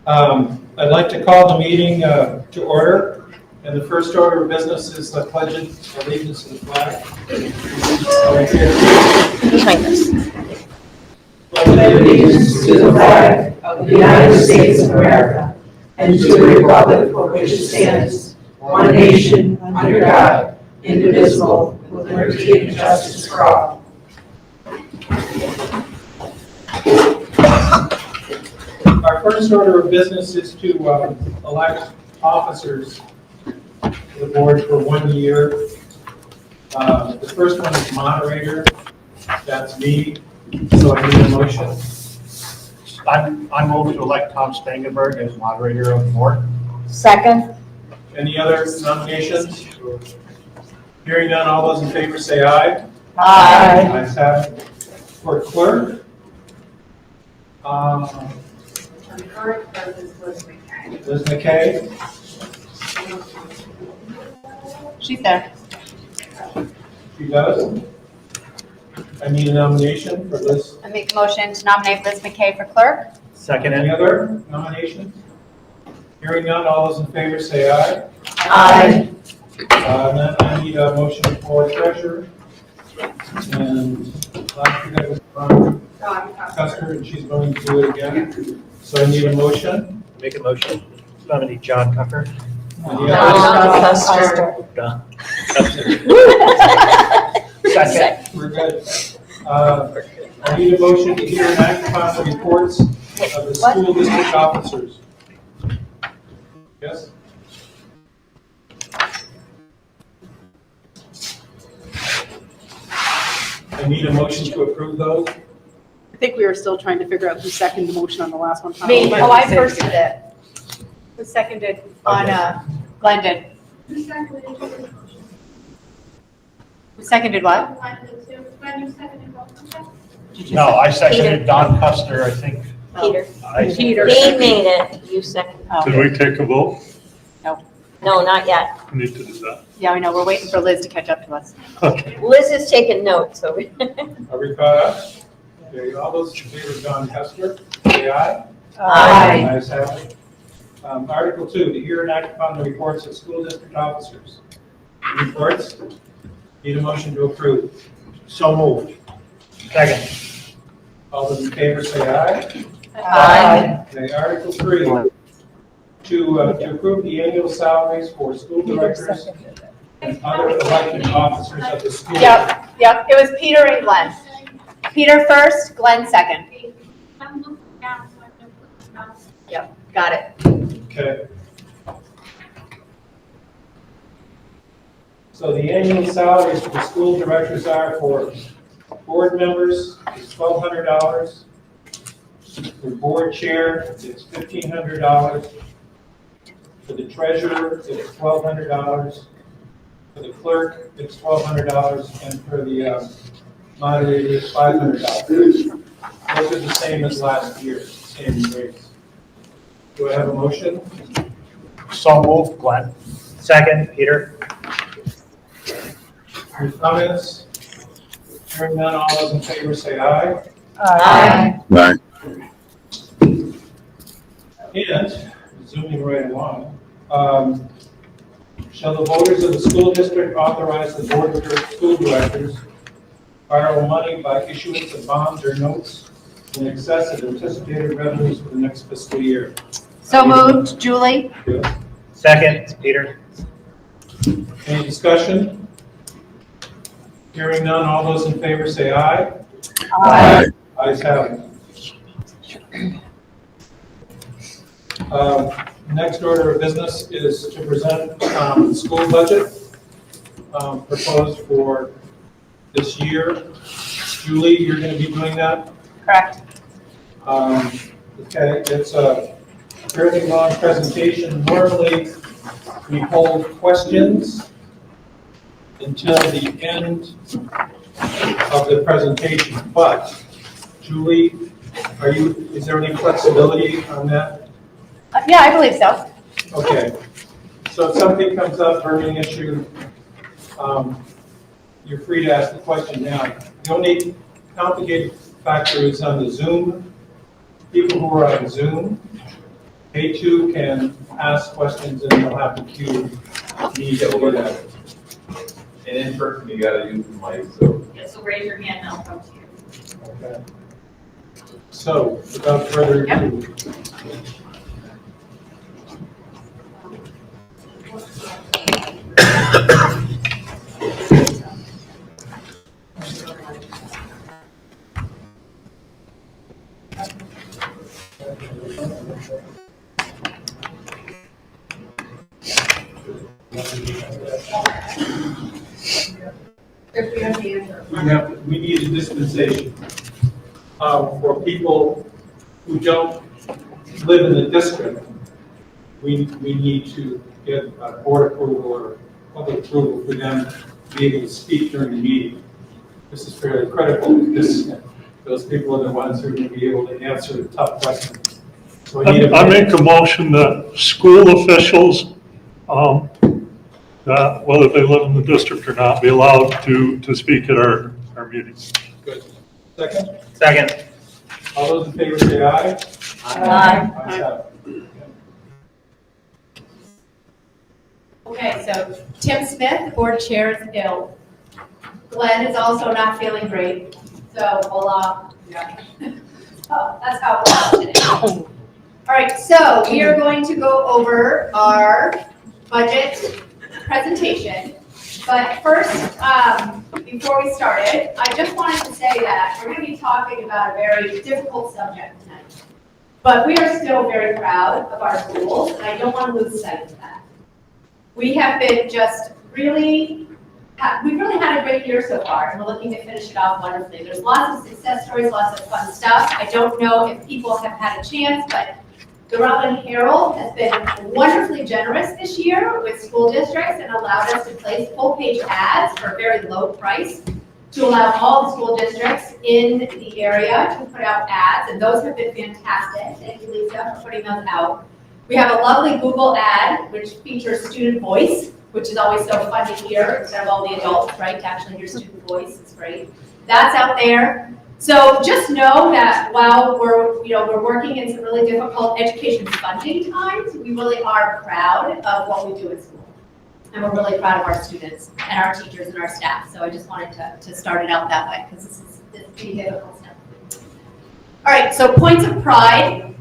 I'd like to call the meeting to order, and the first order of business is the pledge of allegiance to the flag. Behind us. Pledge allegiance to the flag of the United States of America and to the republic for which it stands, one nation, under God, indivisible, with liberty and justice for all. Our first order of business is to elect officers to the board for 1 year. The first one is moderator. That's me. So I need a motion. I move to elect Tom Spangenberg as moderator of the board. Second. Any other nominations? Hearing none, all those in favor say aye. Aye. Ayes have it. For clerk, Current clerk is Liz McKay. Liz McKay. She's there. She does. I need a nomination for Liz. I make a motion to nominate Liz McKay for clerk. Second Any other nominations? Hearing none, all those in favor say aye. Aye. And then I need a motion for treasurer. And last week that was from Custer, and she's going to do it again. So I need a motion. Make a motion. Nominate John Tucker. Any others? Done. Second. We're good. I need a motion to hear and act upon the reports of the school district officers. Yes? I need a motion to approve those. I think we were still trying to figure out who seconded the motion on the last one. Me. Oh, I first did it. Who seconded on, Glenn did. Who seconded the motion? Who seconded what? When you seconded both? No, I seconded Don Custer, I think. Peter. Peter. He made it, you second. Oh. Did we take a vote? No, not yet. We need to do that. Yeah, I know. We're waiting for Liz to catch up to us. Okay. Liz is taking notes, so. Are we caught up? Okay, all those in favor of Don Hester, say aye. Aye. Ayes have it. Article 2, to hear and act upon the reports of school district officers. Reports? Need a motion to approve. So moved. Second. All those in favor say aye. Aye. Okay, Article 3, to approve the annual salaries for school directors and other elected officers of the school. Yep, it was Peter and Glenn. Peter first, Glenn second. I'm looking down, so I can put them down. Yep, got it. Okay. So the annual salaries for the school directors are for board members, it's $1,200. For board chair, it's $1,500. For the treasurer, it's $1,200. For the clerk, it's $1,200, and for the moderator, it's $500. Those are the same as last year, same rates. Do I have a motion? So moved, Glenn. Second, Peter. Any comments? Hearing none, all those in favor say aye. Aye. Right. And, zooming right along, shall the voters of the school district authorize the board of school directors borrow money by issuance of bonds or notes in excess of anticipated revenues for the next fiscal year? So moved, Julie. Good. Second, Peter. Any discussion? Hearing none, all those in favor say aye. Aye. Ayes have it. Next order of business is to present the school budget proposed for this year. Julie, you're going to be doing that? Correct. Okay, it's a fairly long presentation. Normally, we hold questions until the end of the presentation, but Julie, is there any flexibility on that? Yeah, I believe so. Okay, so if something comes up, burning issue, you're free to ask the question now. The only complicated factor is on the Zoom. People who are on Zoom, K2 can ask questions and they'll have to queue. Need to do that. And in person, you gotta use the mic, so. Yeah, so raise your hand and I'll come to you. Okay. So, without further ado. We need a dispensation for people who don't live in the district. We need to get board approval or public approval for them to be able to speak during the meeting. This is fairly critical because those people are the ones who are going to be able to answer the tough questions. So we need I make a motion that school officials, that whether they live in the district or not, be allowed to speak at our meetings. Good. Second? Second. All those in favor say aye. Aye. Ayes have it. Okay, so Tim Smith, board chair, is ill. Glenn is also not feeling great, so we'll, yeah. Oh, that's how we're today. All right, so we are going to go over our budget presentation. But first, before we started, I just wanted to say that we're going to be talking about a very difficult subject tonight. But we are still very proud of our schools, and I don't want to lose sight of that. We have been just we've really had a great year so far, and we're looking to finish it off wonderfully. There's lots of success stories, lots of fun stuff. I don't know if people have had a chance, but the Rutland Herald has been wonderfully generous this year with school districts and allowed us to place full-page ads for a very low price to allow all the school districts in the area to put out ads, and those have been fantastic. Thank you, Lisa, for putting those out. We have a lovely Google ad, which features student voice, which is always so fun to hear instead of all the adults, right? To actually hear student voice, it's great. That's out there. So just know that while we're working in some really difficult education funding times, we really are proud of what we do at school. And we're really proud of our students and our teachers and our staff. So I just wanted to start it out that way because this is pretty difficult stuff. All right, so points of pride.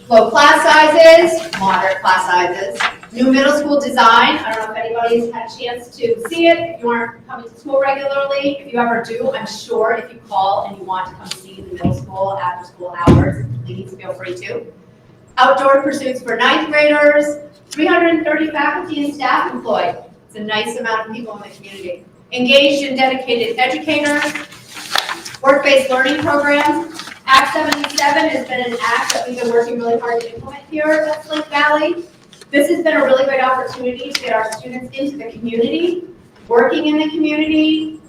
Low class sizes, moderate class sizes, new middle school design. I don't know if anybody's had a chance to see it. If you aren't coming to school regularly, if you ever do, I'm sure if you call and you want to come see the middle school after school hours, please feel free to. Outdoor pursuits for 9th graders, 330 faculty and staff employed. It's a nice amount of people in the community. Engaged and dedicated educators, work-based learning programs. Act 77 has been an act that we've been working really hard to implement here at Slate Valley. This has been a really great opportunity to get our students into the community, working in the community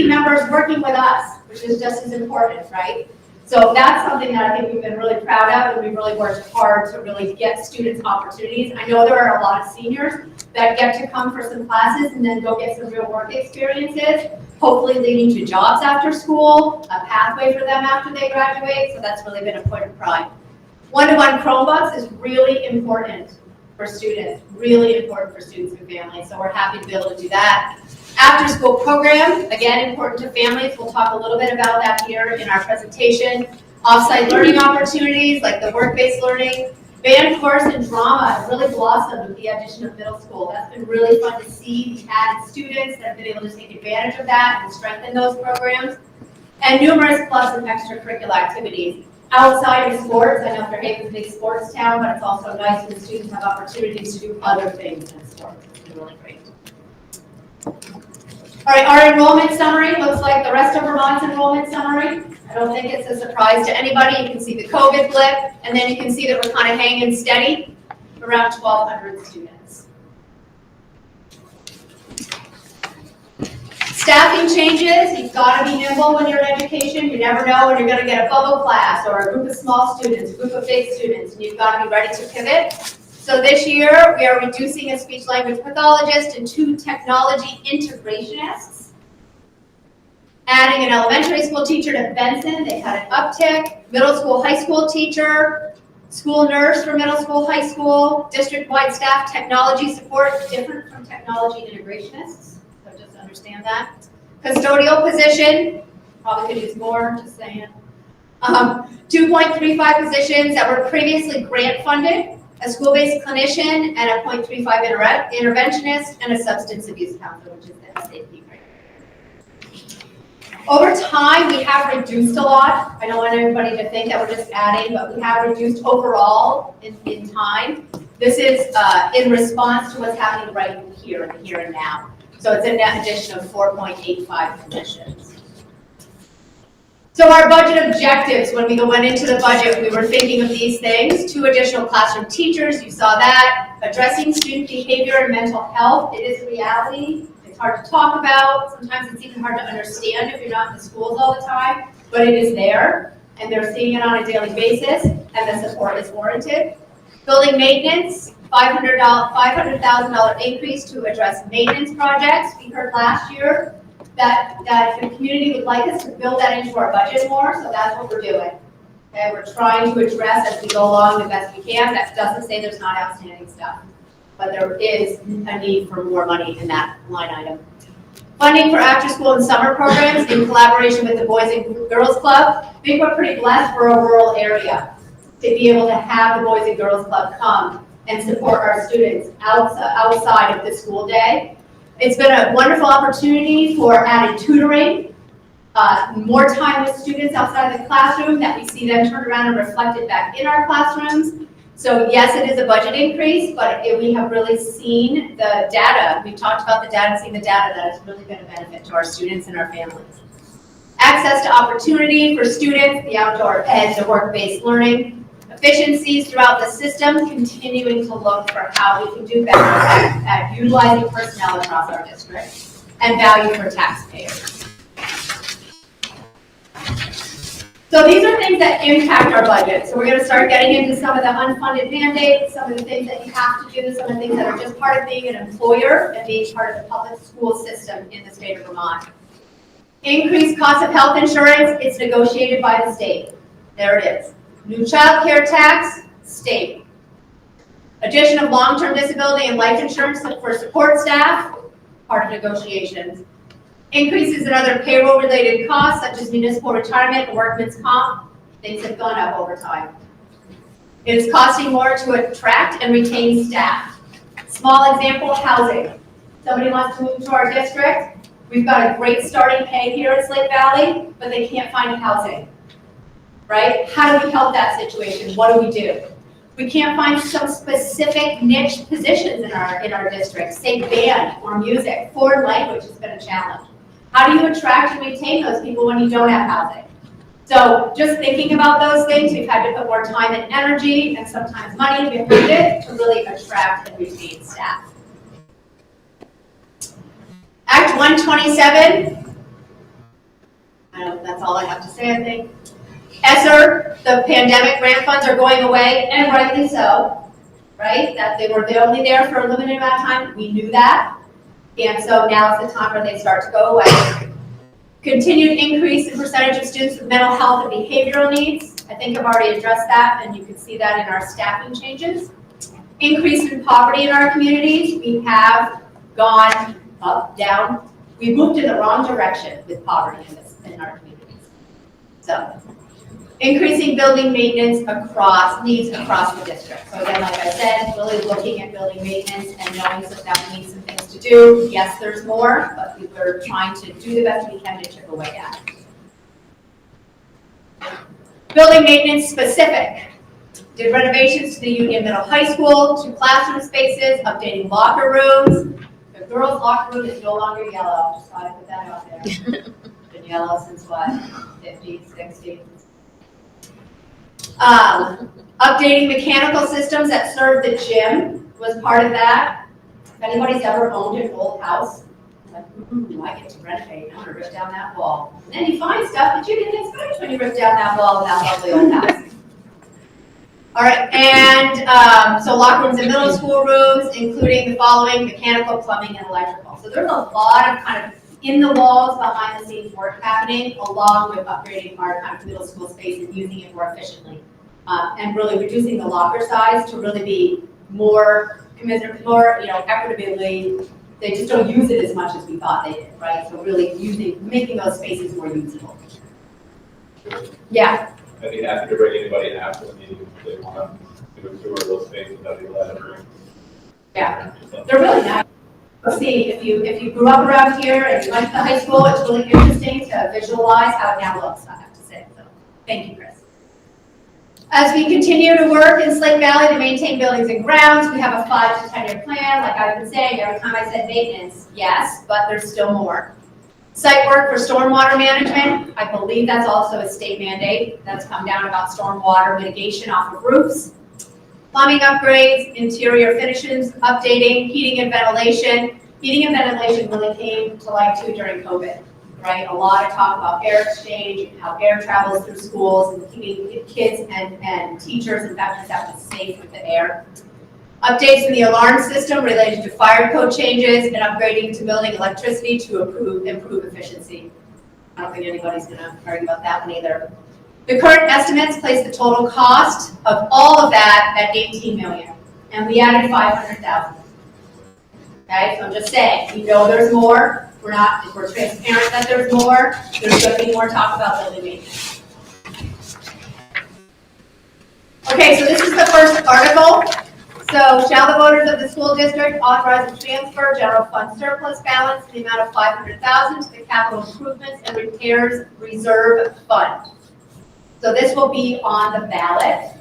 members working with us, which is just as important, right? So that's something that I think we've been really proud of, and we've really worked hard to really get students opportunities. I know there are a lot of seniors that get to come for some classes and then go get some real work experiences, hopefully leading to jobs after school, a pathway for them after they graduate, so that's really been a point of pride. One-to-one Chromebooks is really important for students, really important for students and families, so we're happy to be able to do that. After school program, again, important to families. We'll talk a little bit about that here in our presentation. Off-site learning opportunities like the work-based learning. Band, chorus, and drama have really blossomed with the addition of middle school. That's been really fun to see. We've added students that have been able to take advantage of that and strengthen those programs. And numerous plus and extracurricular activities. Outside of sports, I know Fairhaven's a big sports town, but it's also nice when students have opportunities to do other things in sports. It's been really great. All right, our enrollment summary looks like the rest of Vermont's enrollment summary. I don't think it's a surprise to anybody. You can see the COVID blip, and then you can see that we're kind of hanging steady, around 1,200 students. Staffing changes. You've got to be nimble when you're in education. You never know when you're going to get a bubble class or a group of small students, a group of big students, and you've got to be ready to pivot. So this year, we are reducing a speech-language pathologist and 2 technology integrationists. Adding an elementary school teacher to Benson, they've had an uptick. Middle school, high school teacher. School nurse for middle school, high school, district-wide staff technology support, different from technology integrationists, so just understand that. Custodial position, probably could use more, just saying. 2.35 positions that were previously grant funded, a school-based clinician, and a 0.35 interventionist, and a substance abuse counselor, which is the SAP grant. Over time, we have reduced a lot. I don't want everybody to think that we're just adding, but we have reduced overall in time. This is in response to what's happening right here and now. So it's a net addition of 4.85 positions. So our budget objectives, when we went into the budget, we were thinking of these things. 2 additional classroom teachers, you saw that. Addressing student behavior and mental health, it is a reality. It's hard to talk about. Sometimes it's even hard to understand if you're not in the schools all the time, but it is there, and they're seeing it on a daily basis, and the support is warranted. Building maintenance, $500,000 increase to address maintenance projects. We heard last year that the community would like us to build that into our budget more, so that's what we're doing. Okay, we're trying to address as we go along the best we can. That doesn't say there's not outstanding stuff, but there is a need for more money in that line item. Funding for after-school and summer programs in collaboration with the Boys and Girls Club. I think we're pretty blessed for a rural area to be able to have the Boys and Girls Club come and support our students outside of the school day. It's been a wonderful opportunity for added tutoring, more time with students outside of the classroom that we see them turn around and reflected back in our classrooms. So yes, it is a budget increase, but we have really seen the data. We've talked about the data and seen the data that has really been a benefit to our students and our families. Access to opportunity for students, the outdoor ed, the work-based learning. Efficiencies throughout the system, continuing to look for how we can do better at utilizing personnel across our district, and value for taxpayers. So these are things that impact our budget. So we're going to start getting into some of the unfunded mandates, some of the things that you have to do, some of the things that are just part of being an employer and being part of the public school system in the state of Vermont. Increased cost of health insurance, it's negotiated by the state. There it is. New child care tax, state. Addition of long-term disability and life insurance for support staff, part of negotiations. Increases in other payroll-related costs, such as municipal retirement and workman's comp. Things have gone up over time. It is costing more to attract and retain staff. Small example, housing. Somebody wants to move to our district. We've got a great starting pay here in Slate Valley, but they can't find housing. Right? How do we help that situation? What do we do? We can't find some specific niche positions in our district, say band or music. Foreign language has been a challenge. How do you attract and retain those people when you don't have housing? So just thinking about those things, we've had to put more time and energy and sometimes money behind it to really attract and retain staff. Act 127. I don't know if that's all I have to say, I think. ESSER, the pandemic grant funds are going away, and rightly so, right? That they were only there for a limited amount of time. We knew that. And so now is the time where they start to go away. Continued increase in percentage of students with mental health and behavioral needs. I think I've already addressed that, and you can see that in our staffing changes. Increase in poverty in our communities. We have gone up, down. We moved in the wrong direction with poverty in our communities. So. Increasing building maintenance needs across the district. So again, like I said, really looking at building maintenance and knowing that we need some things to do. Yes, there's more, but we're trying to do the best we can to chip away at it. Building maintenance specific. Did renovations to the Union Middle High School, 2 classroom spaces, updating locker rooms. The girls' locker room is no longer yellow. Just thought I'd put that out there. Been yellow since what, 50, 60? Updating mechanical systems that serve the gym was part of that. If anybody's ever owned an old house, like, I get to renovate, I want to rip down that wall. And then you find stuff that you didn't expect when you rip down that wall in that lovely old house. All right, and so locker rooms and middle school rooms, including the following: mechanical, plumbing, and electrical. So there's a lot of kind of in the walls, behind the scenes work happening, along with upgrading our kind of middle school space and using it more efficiently and really reducing the locker size to really be more commiserate, more, equitably. They just don't use it as much as we thought they did, right? So really making those spaces more usable. Yeah. I'd be happy to bring anybody after the meeting if they want to do a tour of those spaces, that'd be glad to bring. Yeah, they're really nice. See, if you grew up around here and you went to the high school, it's really interesting to visualize how it now looks, I have to say. So, thank you, Chris. As we continue to work in Slate Valley to maintain buildings and grounds, we have a 5 to 10 year plan. Like I've been saying, every time I said maintenance, yes, but there's still more. Site work for stormwater management, I believe that's also a state mandate that's come down about stormwater mitigation off of roofs. Plumbing upgrades, interior finishes, updating, heating and ventilation. Heating and ventilation really came to light too during COVID, right? A lot of talk about air exchange and how air travels through schools and keeping kids and teachers and faculty staff safe with the air. Updates in the alarm system related to fire code changes and upgrading to building electricity to improve efficiency. I don't think anybody's going to argue about that one either. The current estimates place the total cost of all of that at $18 million, and we added $500,000. Okay, so I'm just saying, we know there's more. We're transparent that there's more. There's going to be more talk about building maintenance. Okay, so this is the first article. So, shall the voters of the school district authorize the transfer general fund surplus balance in the amount of $500,000 to the capital improvements and repairs reserve fund? So this will be on the ballot.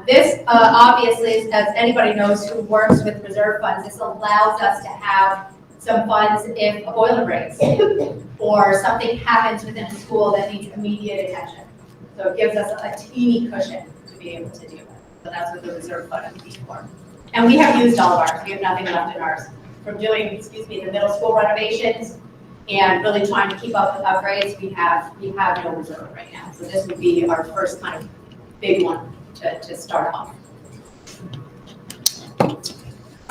This obviously, as anybody knows who works with reserve funds, this allows us to have some funds if a boiler breaks or something happens within a school that needs immediate attention. So it gives us a teeny cushion to be able to deal with. So that's what the reserve fund is for. And we have used all of ours. We have nothing left in ours. From doing, the middle school renovations and really trying to keep up with upgrades, we have no reserve right now. So this would be our first kind of big one to start off. All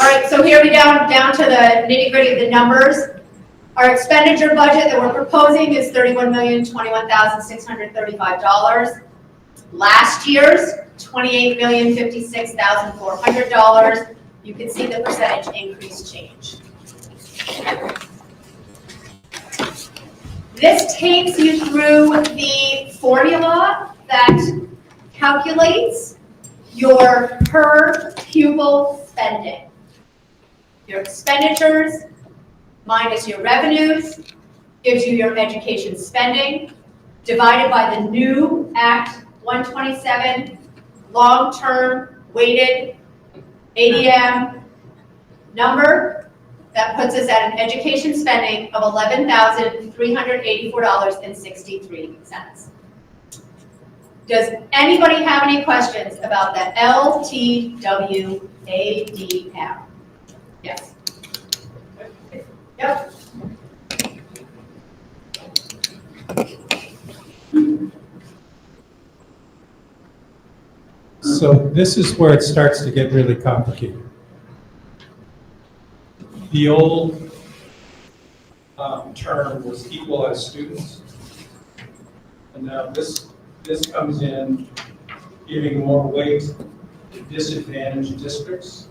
right, so here we down to the nitty-gritty of the numbers. Our expenditure budget that we're proposing is $31,021,635. Last year's $28,056,400. You can see the percentage increase change. This takes you through the formula that calculates your per pupil spending. Your expenditures minus your revenues gives you your education spending divided by the new Act 127 long-term weighted ADM number. That puts us at an education spending of $11,384.63. Does anybody have any questions about the LTWADM? Yes. Yep. So this is where it starts to get really complicated. The old term was equalized students, and now this comes in giving more weight to disadvantaged districts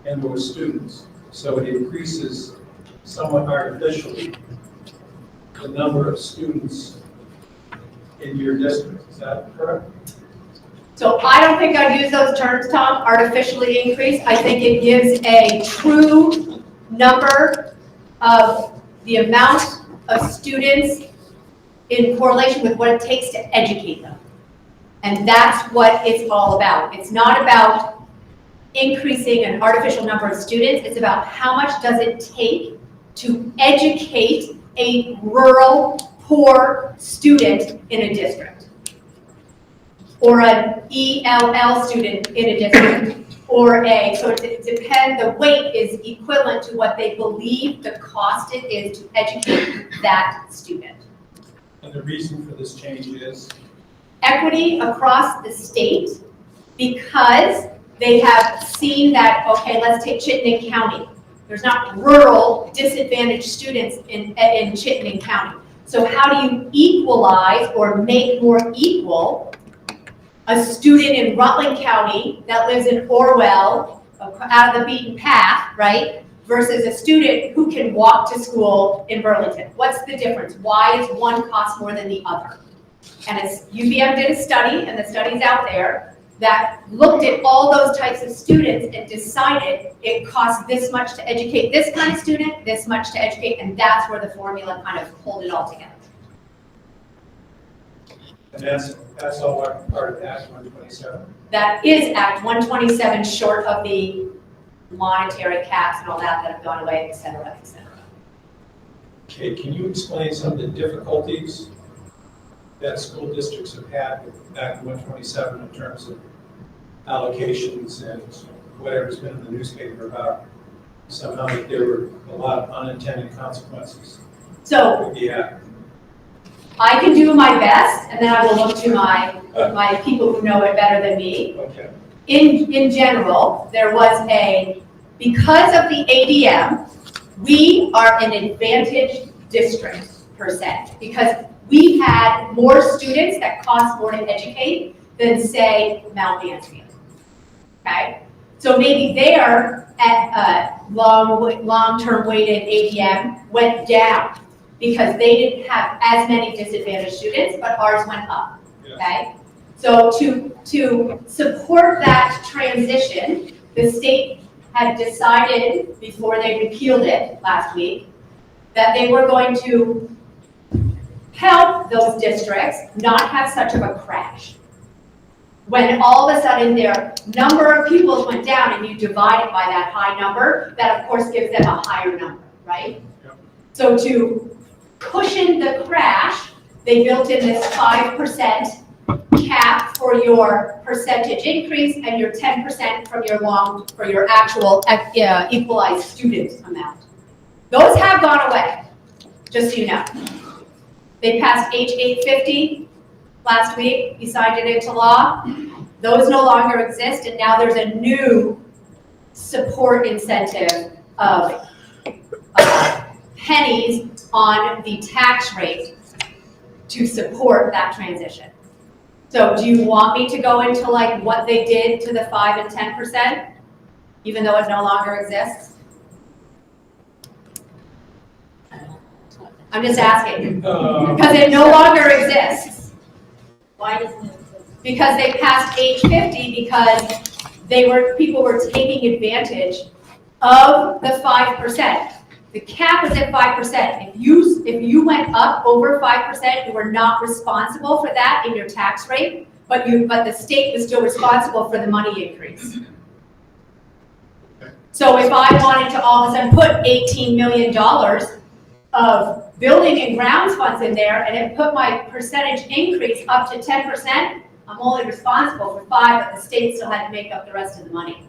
and more students. So it increases somewhat artificially the number of students in your district. Is that correct? So I don't think I'd use those terms, Tom, artificially increase. I think it gives a true number of the amount of students in correlation with what it takes to educate them. And that's what it's all about. It's not about increasing an artificial number of students. It's about how much does it take to educate a rural, poor student in a district. Or an ELL student in a district, so it depends, the weight is equivalent to what they believe the cost it is to educate that student. And the reason for this change is? Equity across the state, because they have seen that, okay, let's take Chittenden County. There's not rural disadvantaged students in Chittenden County. So how do you equalize or make more equal a student in Rutland County that lives in Orwell, out of the beaten path, right? Versus a student who can walk to school in Burlington. What's the difference? Why does one cost more than the other? And it's, UVM did a study, and the study's out there, that looked at all those types of students and decided it costs this much to educate this kind of student, this much to educate, and that's where the formula kind of pulled it all together. And that's all part of Act 127. That is Act 127, short of the monetary caps and all that that have gone away, et cetera, et cetera. Okay, can you explain some of the difficulties that school districts have had with Act 127 in terms of allocations and whatever's been in the newspaper about somehow that there were a lot of unintended consequences So with the act? I can do my best, and then I will look to my people who know it better than me. Okay. In general, there was because of the ADM, we are an advantaged district per se, because we had more students that cost more to educate than, say, Mount Mansfield. Okay? So maybe there at long-term weighted ADM went down because they didn't have as many disadvantaged students, but ours went up. Okay? So to support that transition, the state had decided before they repealed it last week that they were going to help those districts not have such of a crash. When all of a sudden their number of pupils went down and you divide it by that high number, that of course gives them a higher number, right? Yep. So to cushion the crash, they built in this 5% cap for your percentage increase and your 10% from your actual equalized student amount. Those have gone away, just so you know. They passed H 850 last week. He signed it into law. Those no longer exist, and now there's a new support incentive of pennies on the tax rate to support that transition. So do you want me to go into like what they did to the 5 and 10%, even though it no longer exists? I'm just asking, because it no longer exists. Why doesn't it exist? Because they passed age 50 because people were taking advantage of the 5%. The cap is at 5%. If you went up over 5%, you were not responsible for that in your tax rate, but the state was still responsible for the money increase. So if I wanted to all of a sudden put $18 million of building and grounds funds in there and it put my percentage increase up to 10%, I'm only responsible for 5%, but the state still had to make up the rest of the money.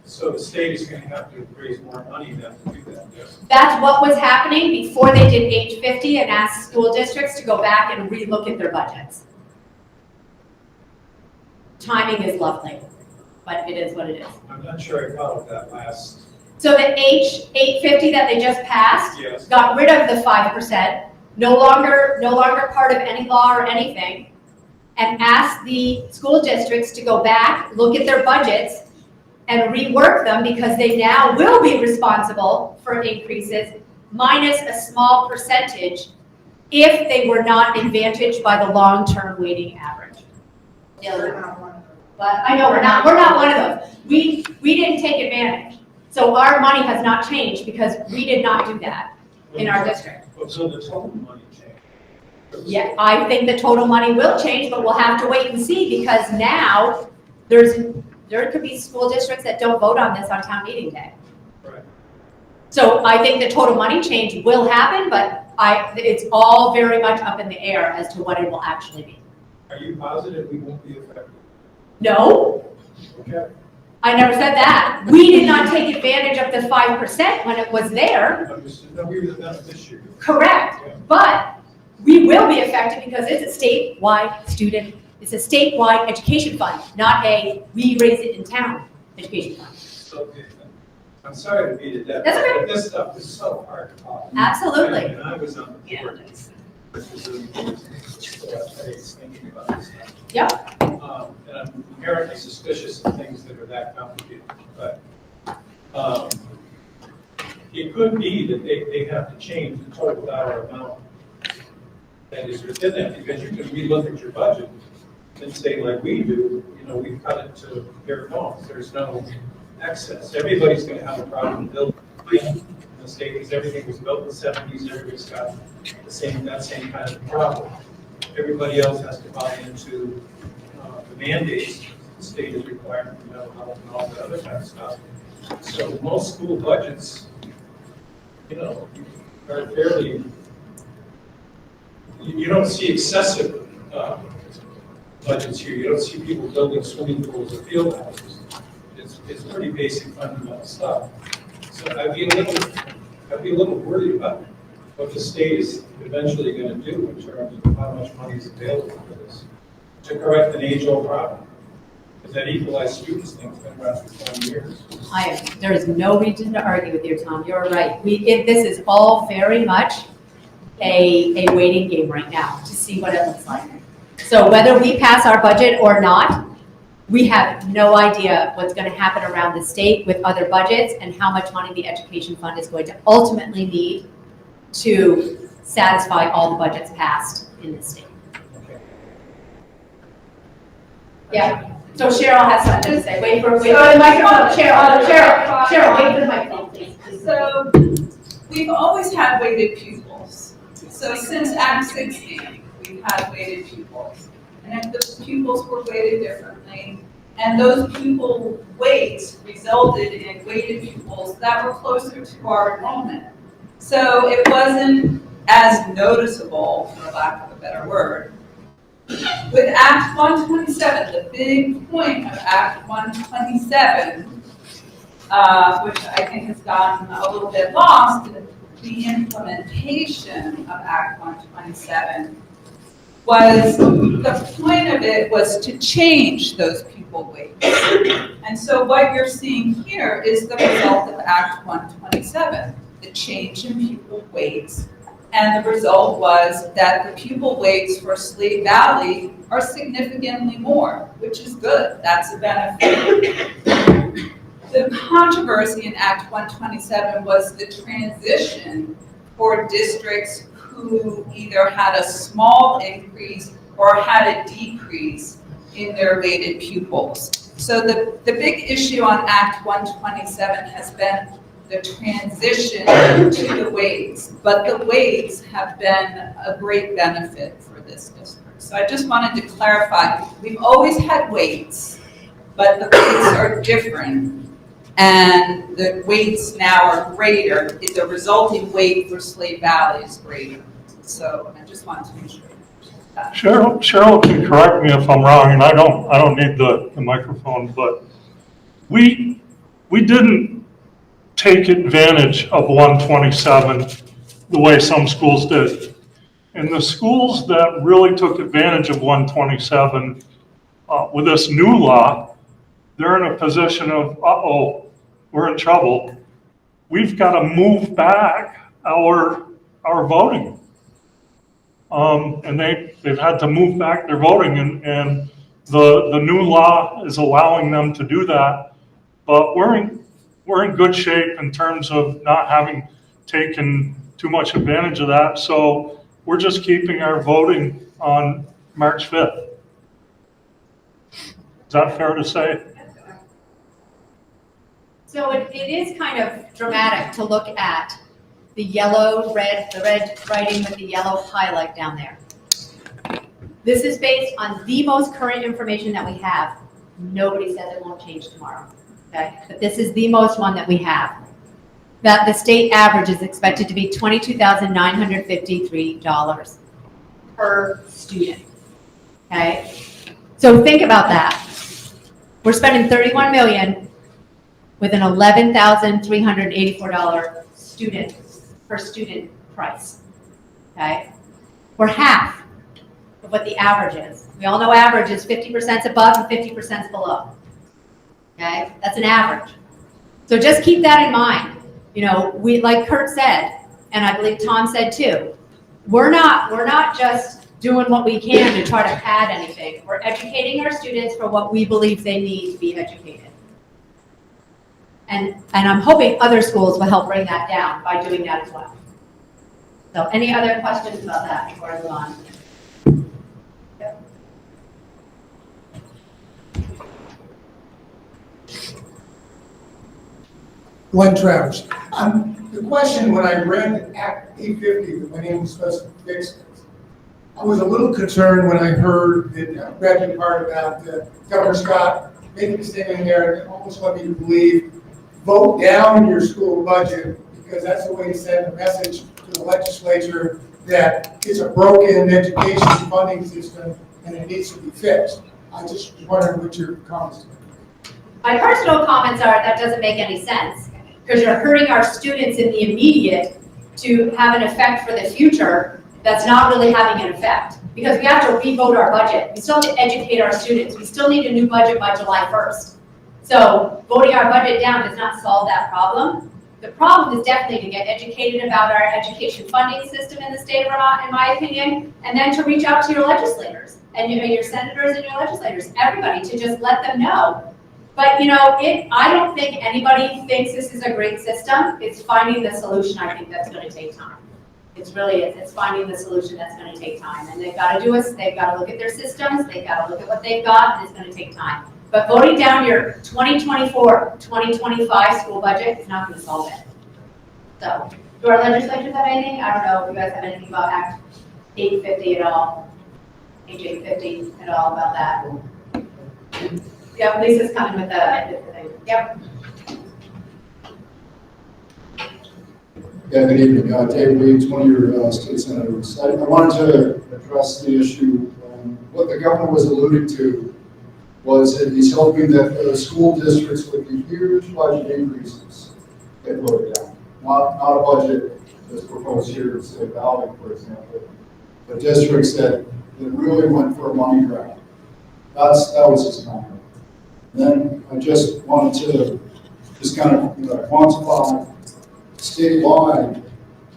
So the state is going to have to raise more money then to do that, yes? That's what was happening before they did age 50 and asked school districts to go back and relook at their budgets. Timing is lovely, but it is what it is. I'm not sure I followed that last. So the H 850 that they just passed Yes. got rid of the 5%, no longer part of any law or anything, and asked the school districts to go back, look at their budgets, and rework them because they now will be responsible for increases minus a small percentage if they were not advantaged by the long-term weighting average. But I know we're not one of those. We didn't take advantage. So our money has not changed because we did not do that in our district. So the total money changed? Yeah, I think the total money will change, but we'll have to wait and see because now there could be school districts that don't vote on this on town meeting day. Right. So I think the total money change will happen, but it's all very much up in the air as to what it will actually be. Are you positive we won't be affected? No, Okay. I never said that. We did not take advantage of the 5% when it was there. No, we were the beneficiary. Correct, Yeah. but we will be affected because it's a statewide it's a statewide education fund, not we raise it in town education fund. So, I'm sorry to beat it dead. That's okay. But this stuff is so hard to follow. Absolutely. And I was on the board. Thinking about this stuff. Yep. And I'm inherently suspicious of things that are that complicated, but it could be that they have to change the total dollar amount that is within that, because you can relook at your budget and say, like we do, we've cut it to bare bones. There's no excess. Everybody's going to have a problem building in the state because everything was built in the 70s. Everybody's got that same kind of problem. Everybody else has to buy into the mandates the state is requiring for mental health and all the other kind of stuff. So most school budgets, are fairly. You don't see excessive budgets here. You don't see people building swimming pools or field houses. It's pretty basic fundamental stuff. So I'd be a little worried about what the state is eventually going to do in terms of how much money is available for this to correct an age-old problem. Because that equalized students thing's been around for 20 years. There is no reason to argue with you, Tom. You're right. This is all very much a waiting game right now to see what it looks like. So whether we pass our budget or not, we have no idea what's going to happen around the state with other budgets and how much money the education fund is going to ultimately need to satisfy all the budgets passed in the state. Okay. Yeah. So Cheryl has something to say. Wait for the So- microphone. Cheryl, wait for the microphone, please. So we've always had weighted pupils. So since Act 16, we've had weighted pupils. And if the pupils were weighted differently, and those pupil weights resulted in weighted pupils that were closer to our enrollment. So it wasn't as noticeable, for lack of a better word. With Act 127, the big point of Act 127, which I think has gotten a little bit lost in the implementation of Act 127, was the point of it was to change those pupil weights. And so what you're seeing here is the result of Act 127, the change in pupil weights. And the result was that the pupil weights for Slate Valley are significantly more, which is good. That's a benefit. The controversy in Act 127 was the transition for districts who either had a small increase or had a decrease in their weighted pupils. So the big issue on Act 127 has been the transition to the weights, but the weights have been a great benefit for this district. So I just wanted to clarify, we've always had weights, but the weights are different, and the weights now are greater. The resulting weight for Slate Valley is greater. So I just wanted to make sure. Cheryl can correct me if I'm wrong, and I don't need the microphone, but we didn't take advantage of 127 the way some schools did. And the schools that really took advantage of 127 with this new law, they're in a position of, we're in trouble. We've got to move back our voting. And they've had to move back their voting, and the new law is allowing them to do that. But we're in good shape in terms of not having taken too much advantage of that. So we're just keeping our voting on March 5th. Is that fair to say? So it is kind of dramatic to look at the red writing with the yellow highlight down there. This is based on the most current information that we have. Nobody says it won't change tomorrow, okay? But this is the most one that we have. That the state average is expected to be $22,953 per student, okay? So think about that. We're spending $31 million with an $11,384 per student price, okay? We're half of what the average is. We all know average is 50% above and 50% below, okay? That's an average. So just keep that in mind. You know, we, like Kurt said, and I believe Tom said too, we're not just doing what we can to try to pad anything. We're educating our students for what we believe they need to be educated. And I'm hoping other schools will help bring that down by doing that as well. So any other questions about that before I move on? Yep. Glenn Travers. The question when I read Act 850, that my name was supposed to fix it, I was a little concerned when I heard the read the part about Governor Scott making a statement there that almost led me to believe, vote down your school budget because that's the way to send a message to the legislature that it's a broken education funding system and it needs to be fixed. I just was wondering what your comments are. My personal comments are that doesn't make any sense because you're hurting our students in the immediate to have an effect for the future that's not really having an effect because we have to revote our budget. We still have to educate our students. We still need a new budget by July 1st. So voting our budget down does not solve that problem. The problem is definitely to get educated about our education funding system in the state of Vermont, in my opinion, and then to reach out to your legislators and your senators and your legislators, everybody, to just let them know. But I don't think anybody thinks this is a great system. It's finding the solution, I think, that's going to take time. It's really, it's finding the solution that's going to take time. And they've got to do it, they've got to look at their systems, they've got to look at what they've got, and it's going to take time. But voting down your 2024, 2025 school budget is not going to solve it. So, do our legislatures have anything? I don't know if you guys have anything about Act 850 at all, H 850 at all about that. Yep, Lisa's coming with the thing. Yep. Yeah, good evening. Dave Reeves, one of your state senators. I wanted to address the issue. What the governor was alluding to was that he's hoping that the school districts with the huge budget increases get voted down. Not a budget that's proposed here in State Valley, for example, but districts that really went for a money grab. That was his comment. And then I just wanted to kind of quantify statewide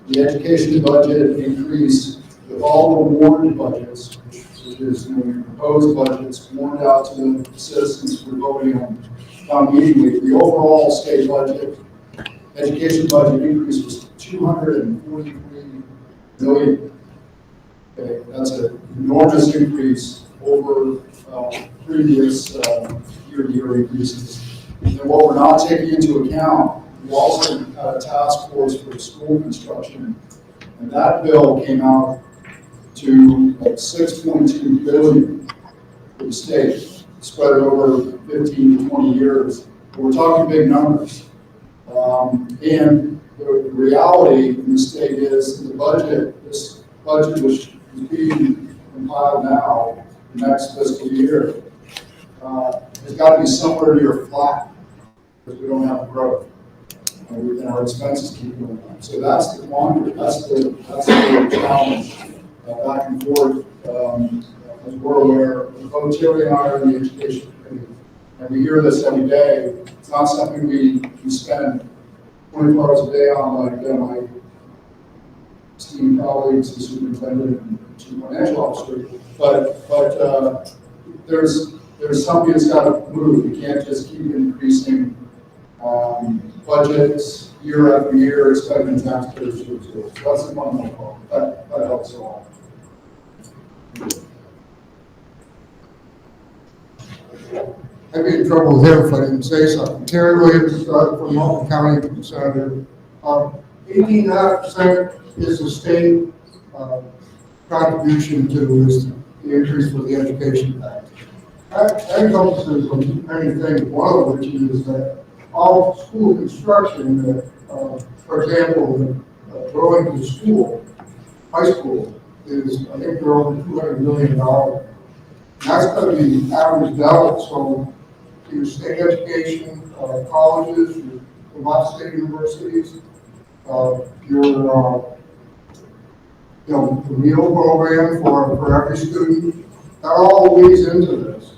the education budget increase with all the warned budgets, which is the proposed budgets warned out to the citizens for voting on town meeting week. The overall state budget, education budget increase was $243 million. Okay, that's an enormous increase over previous year-to-year increases. And what we're not taking into account, we also had a task force for school construction, and that bill came out to like $6.2 billion for the state, spread over 15 to 20 years. But we're talking big numbers. And the reality in the state is this budget which is being compiled now, the next fiscal year, has got to be somewhere near flat because we don't have growth. And our expenses keep going up. So that's the quandary, that's the challenge back and forth. As we're aware, both Terry and I are in the education committee, and we hear this every day. It's not something we spend 24 hours a day on, like my esteemed colleagues, the superintendent and chief financial officer. But there's something that's got to move. We can't just keep increasing budgets year after year, expecting taxpayers to absorb. So that's the fundamental problem. That helps a lot. I'd be in trouble with him if I didn't say something. Terry Williams from Multnomah County Senator. 18.5% is the state contribution to the increase for the education tax. That encompasses many things, one of which is that all school construction, for example, going to school, high school, is, I think they're over $200 million. That's going to be averaged out, so your state education, colleges, your Vermont State universities, your the meal program for every student, that all leads into this.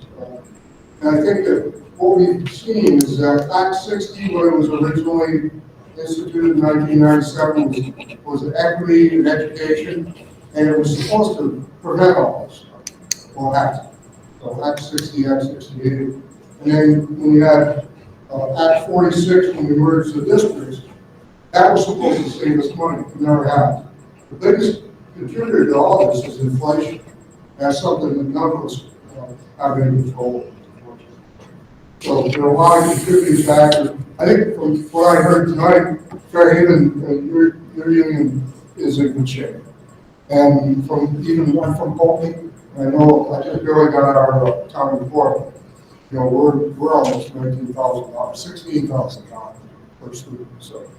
And I think that what we've seen is that Act 60, when it was originally instituted in 1997, was equity in education. And it was supposed to prevent all this stuff. Well, it hasn't. So Act 60, Act 68. And then when you had Act 46, when we merged the districts, that was supposed to save us money. It never has. The biggest contributor to all this is inflation. That's something that none of us have any control over. So there are a lot of contributing factors. I think from what I heard tonight, Fairhaven, your union is in good shape. And from even one from Pulteney, I know I just barely got our town report. You know, we're almost $19,000, $16,000 per student. So,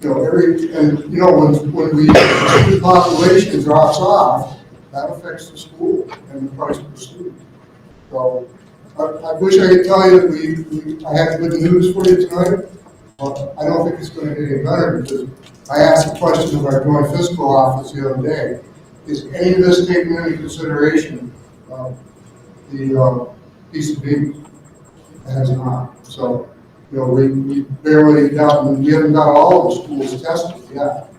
you know, when the population drops off, that affects the school and the price per student. So I wish I could tell you that I have good news for you tonight, but I don't think it's going to get any better because I asked the question of our joint fiscal office the other day, is any of this taken into consideration the piece of beef? It has not. So, you know, we barely got, we haven't got all of the schools tested yet.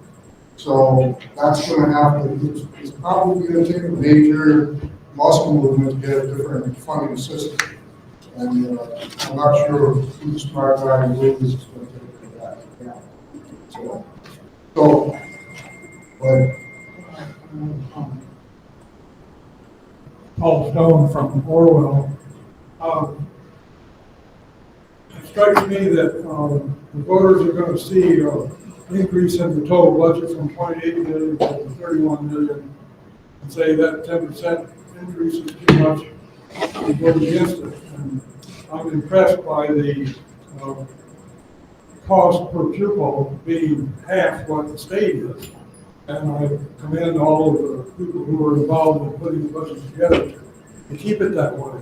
So that's going to have to, it's probably going to take a major muscle movement to get a different funding system. And I'm not sure who the smart guy in the is going to take for that. Yeah. So but Paul Stone from Orwell. It strikes me that the voters are going to see an increase in the total budget from 28 million to 31 million and say that 10% increase is too much to vote against it. And I'm impressed by the cost per pupil being half what the state is. And I commend all of the people who are involved in putting the budget together to keep it that way.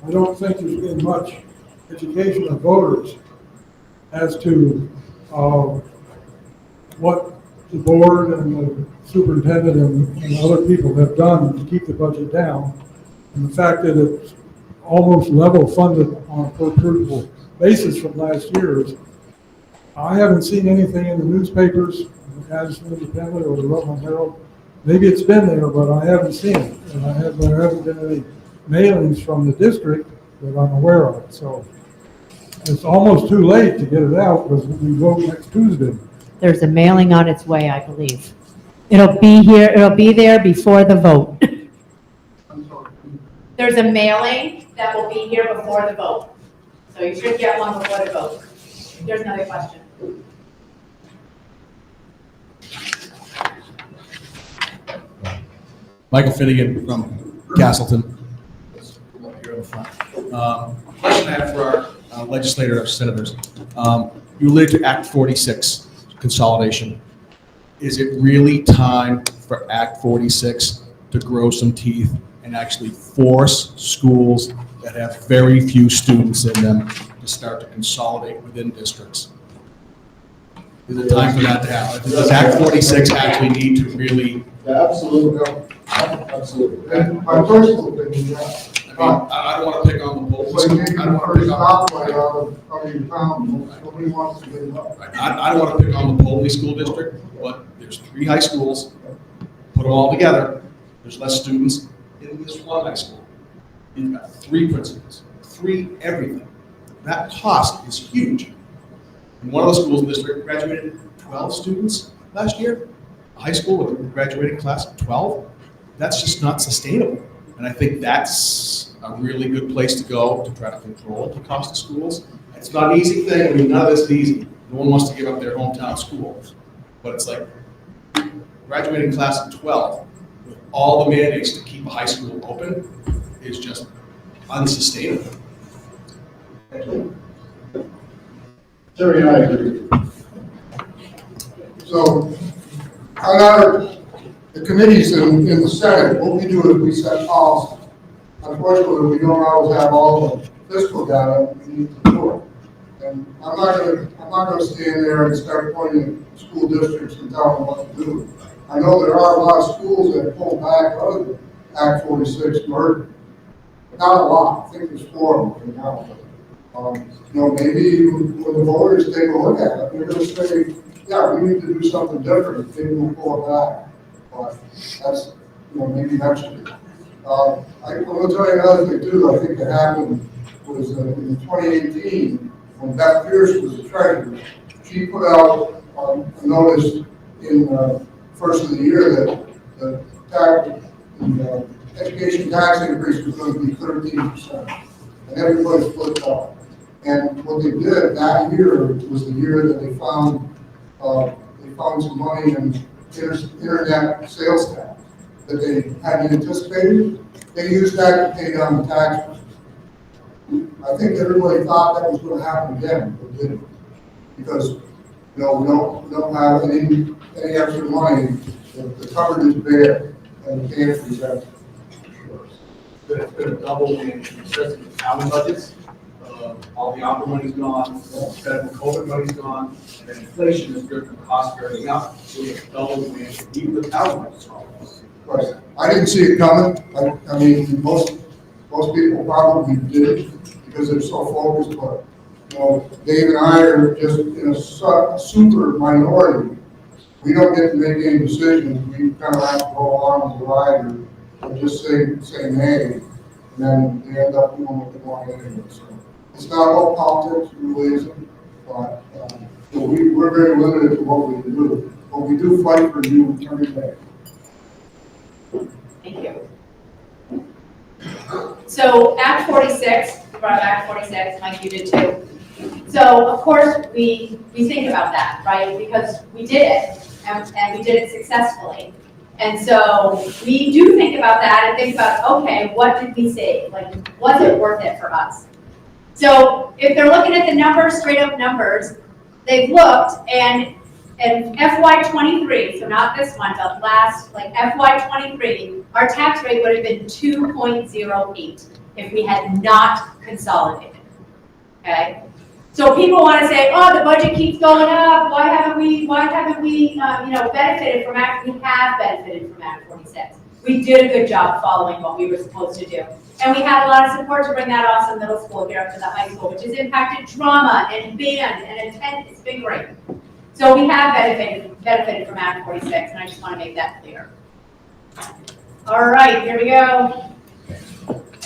I don't think there's been much education of voters as to what the board and the superintendent and other people have done to keep the budget down. And the fact that it's almost level funded on a per pupil basis from last year is, I haven't seen anything in the newspapers, the Addison Independent or the Rutland Herald. Maybe it's been there, but I haven't seen it. And there haven't been any mailings from the district that I'm aware of. So it's almost too late to get it out because we vote next Tuesday. There's a mailing on its way, I believe. It'll be here, it'll be there before the vote. There's a mailing that will be here before the vote. So you should get one before the vote. There's another question. Michael Finnegan from Castleton. Here in the front. Question I have for our legislator senators. You alluded to Act 46 consolidation. Is it really time for Act 46 to grow some teeth and actually force schools that have very few students in them to start to consolidate within districts? Is it time for that to happen? Does Act 46 actually need to really? Yeah, absolutely. Absolutely. And my personal opinion, yeah. I don't want to pick on the polls. It's like making the first stoplight out of your town. Nobody wants to get it up. I don't want to pick on the Poley School District, but there's 3 high schools. Put them all together, there's less students in this one high school. You've got 3 principals, 3 everything. That cost is huge. And one of the schools in the district graduated 12 students last year. A high school with a graduating class of 12. That's just not sustainable. And I think that's a really good place to go to try to control the cost of schools. It's not an easy thing. I mean, none of this is easy. No one wants to give up their hometown school. But it's like graduating class of 12 with all the mandates to keep a high school open is just unsustainable. Terry and I agree. So, on the committees in the Senate, what we do is we set policy. Unfortunately, we don't always have all the fiscal data we need to do it. And I'm not going to stand there and start pointing at school districts and tell them what to do. I know there are a lot of schools that pull back out of the Act 46 merger. Not a lot. I think there's 4 of them right now. Maybe when the voters take a look at it, they're going to say, yeah, we need to do something different. Maybe we'll pull it back. but that's, maybe next year. I will tell you another thing too, I think that happened was in 2018, when Beth Pierce was the treasurer, she put out a notice in first of the year that the tax, the education tax increase was going to be 13%. And everybody split up. And what they did that year was the year that they found some money in internet sales tax that they hadn't anticipated. They used that to pay down the taxes. I think everybody thought that was going to happen again, but didn't. Because, we don't have any extra money. The cupboard is bare and the pantry is empty. It's been a double whammy, especially the county budgets. All the opera money's gone, federal COVID money's gone, and then inflation has driven the cost very up. So we have double whammy, even the county budget's gone. Right. I didn't see it coming. I mean, most people probably did because they're so focused, but, Dave and I are just in a super minority. We don't get to make any decisions. We kind of have to go along with the ride or just say nay, and then they end up doing what they want anyway. So it's not all politics, it really isn't. But we're very limited to what we can do. But we do fight for you every day. Thank you. So Act 46, we brought up Act 46, Mike, you did too. So of course we think about that, right? Because we did it and we did it successfully. And so we do think about that and think about, okay, what did we save? Like, was it worth it for us? So if they're looking at the numbers, straight up numbers, they've looked and FY23, so not this one, but last, like FY23, our tax rate would have been 2.08 if we had not consolidated, okay? So people want to say, oh, the budget keeps going up, why haven't we benefited from Act, we have benefited from Act 46. We did a good job following what we were supposed to do. And we had a lot of support to bring that awesome middle school here up to the high school, which has impacted drama and band and attendance. It's been great. So we have benefited from Act 46, and I just want to make that clear. All right, here we go.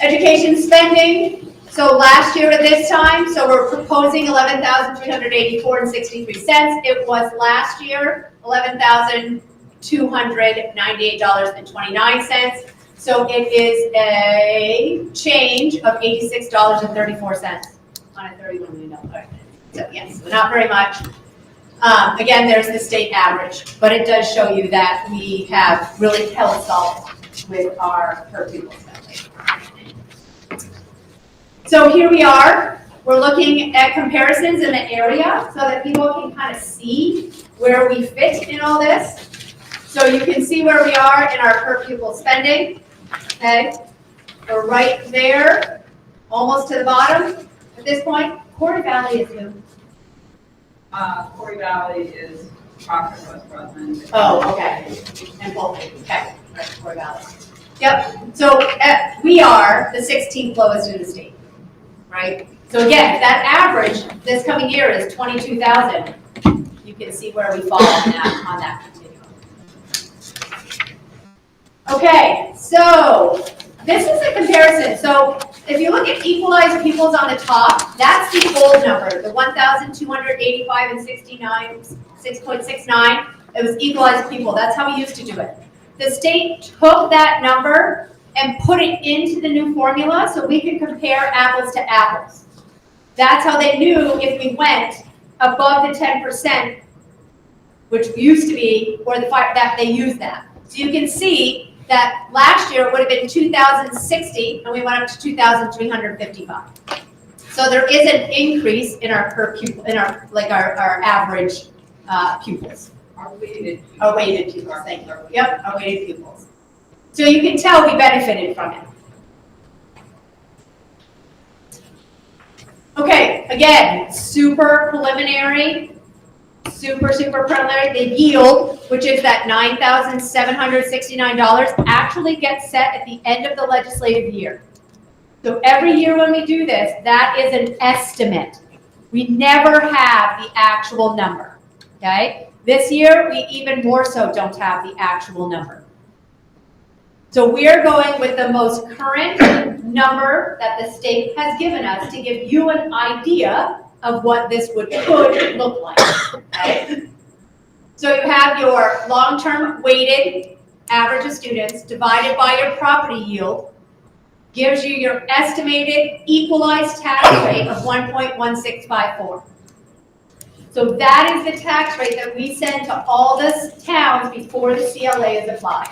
Education spending. So last year at this time, so we're proposing $11,384.63. It was last year $11,298.29. So it is a change of $86.34 on a $31 million budget. So yes, so not very much. Again, there's the state average, but it does show you that we have really held salt with our per pupil spending. So here we are. We're looking at comparisons in the area so that people can kind of see where we fit in all this. So you can see where we are in our per pupil spending. Okay, we're right there, almost to the bottom at this point. Corey Valley is who? Corey Valley is Proctor, West Rutland. Oh, okay. And Bolton. Okay, right, Corey Valley. Yep. So we are the 16th lowest in the state, right? So again, that average this coming year is 22,000. You can see where we fall on that continuum. Okay, so this is a comparison. So if you look at equalized pupils on the top, that's the old number, the 1,285 and 6.69. It was equalized pupil. That's how we used to do it. The state took that number and put it into the new formula so we could compare apples to apples. That's how they knew if we went above the 10%, which used to be, or the fact that they used that. So you can see that last year it would have been 2,060, and we went up to 2,355. So there is an increase in our per pupil, in our average pupils. Our weighted pupils, thank you. Yep, our weighted pupils. So you can tell we benefited from it. Okay, again, super preliminary. Super preliminary. The yield, which is that $9,769, actually gets set at the end of the legislative year. So every year when we do this, that is an estimate. We never have the actual number, okay? This year, we even more so don't have the actual number. So we're going with the most current number that the state has given us to give you an idea of what this could look like, okay? So you have your long-term weighted average of students divided by your property yield, gives you your estimated equalized tax rate of 1.1654. So that is the tax rate that we send to all the towns before the CLA is applied.